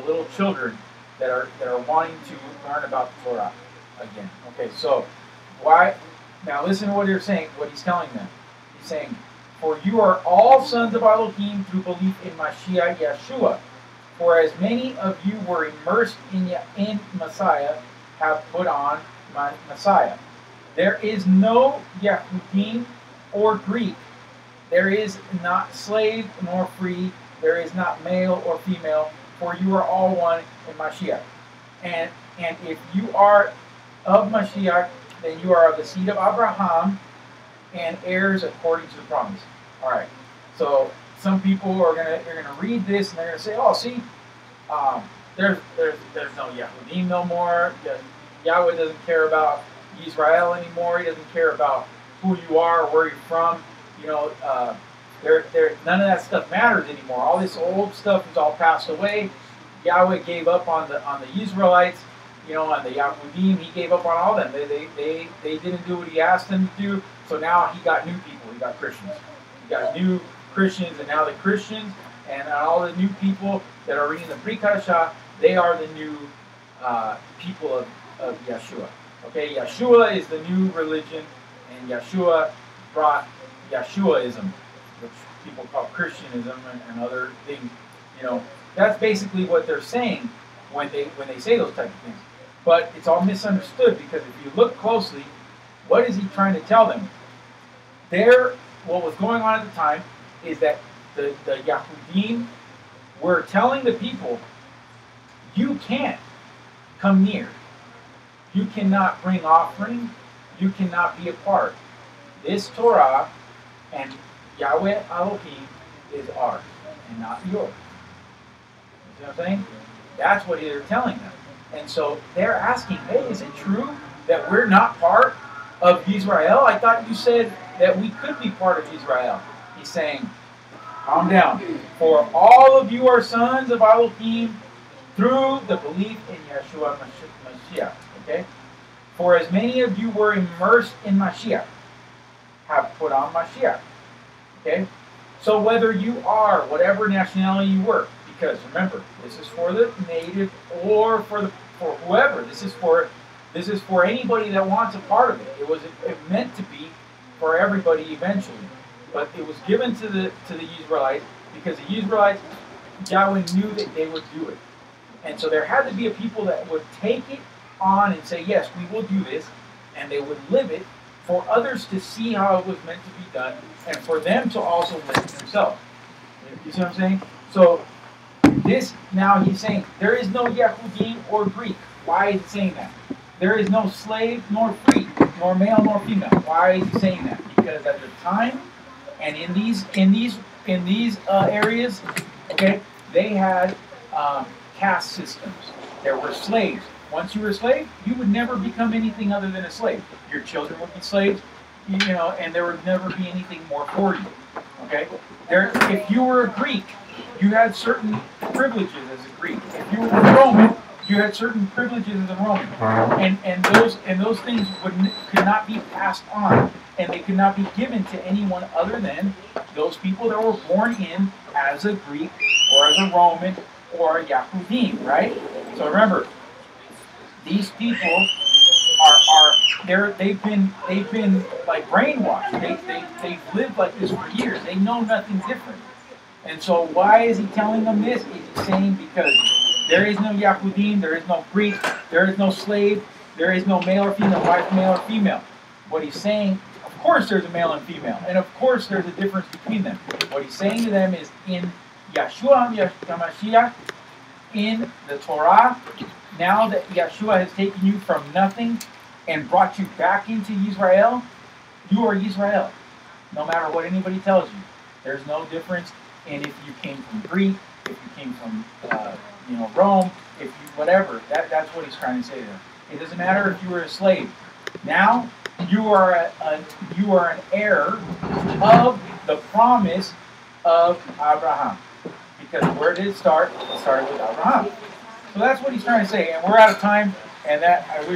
little children that are wanting to learn about the Torah again. Okay, so why? Now listen to what he's saying. What he's telling them. He's saying, "For you are all sons of Elohim through belief in Mashiach Yeshua. For as many of you were immersed in Messiah, have put on Messiah. There is no Yehudim or Greek. There is not slave nor free. There is not male or female. For you are all one in Mashiach. And if you are of Mashiach, then you are of the seed of Abraham and heirs according to the promise." All right. So some people are gonna read this and they're gonna say, "Oh, see, there's no Yehudim no more. Yahweh doesn't care about Israel anymore. He doesn't care about who you are, or where you're from. None of that stuff matters anymore. All this old stuff is all passed away. Yahweh gave up on the Israelites, on the Yahudim. He gave up on all them. They didn't do what he asked them to do. So now he got new people. He got Christians. He got new Christians, and now the Christians and all the new people that are reading the Brit Hadashah, they are the new people of Yeshua. Okay, Yeshua is the new religion, and Yeshua brought Yeshuaism, which people call Christianism and other things. That's basically what they're saying when they say those type of things. But it's all misunderstood, because if you look closely, what is he trying to tell them? What was going on at the time is that the Yahudim were telling the people, you can't come near. You cannot bring offering. You cannot be a part. This Torah and Yahweh Elohim is ours and not yours. You see what I'm saying? That's what they're telling them. And so they're asking, hey, is it true that we're not part of Israel? I thought you said that we could be part of Israel. He's saying, calm down. For all of you are sons of Elohim through the belief in Yeshua Mashiach. Okay? For as many of you were immersed in Mashiach, have put on Mashiach. Okay? So whether you are whatever nationality you were, because remember, this is for the native or for whoever. This is for anybody that wants a part of it. It was meant to be for everybody eventually, but it was given to the Israelites because the Israelites, Yahweh knew that they would do it, and so there had to be a people that would take it on and say, yes, we will do this, and they would live it for others to see how it was meant to be done, and for them to also live it themselves. You see what I'm saying? So this, now he's saying, there is no Yehudim or Greek. Why is he saying that? There is no slave nor free, nor male nor female. Why is he saying that? Because at the time, and in these areas, okay, they had caste systems. There were slaves. Once you were a slave, you would never become anything other than a slave. Your children would be slaves, and there would never be anything more for you. Okay? If you were a Greek, you had certain privileges as a Greek. If you were a Roman, you had certain privileges as a Roman. And those things could not be passed on, and they could not be given to anyone other than those people that were born in as a Greek or as a Roman or a Yahudim, right? So remember, these people they've been like brainwashed. They've lived like this for years. They know nothing different. And so why is he telling them this? He's saying because there is no Yahudim, there is no Greek, there is no slave, there is no male or female, wife, male or female. What he's saying, of course there's a male and female, and of course there's a difference between them. What he's saying to them is in Yeshua HaMashiach, in the Torah, now that Yeshua has taken you from nothing and brought you back into Israel, you are Israel. No matter what anybody tells you. There's no difference in if you came from Greek, if you came from Rome, if you whatever. That's what he's trying to say there. It doesn't matter if you were a slave. Now you are an heir of the promise of Abraham. Because where did it start? It started with Abraham. So that's what he's trying to say, and we're out of time, and that I wish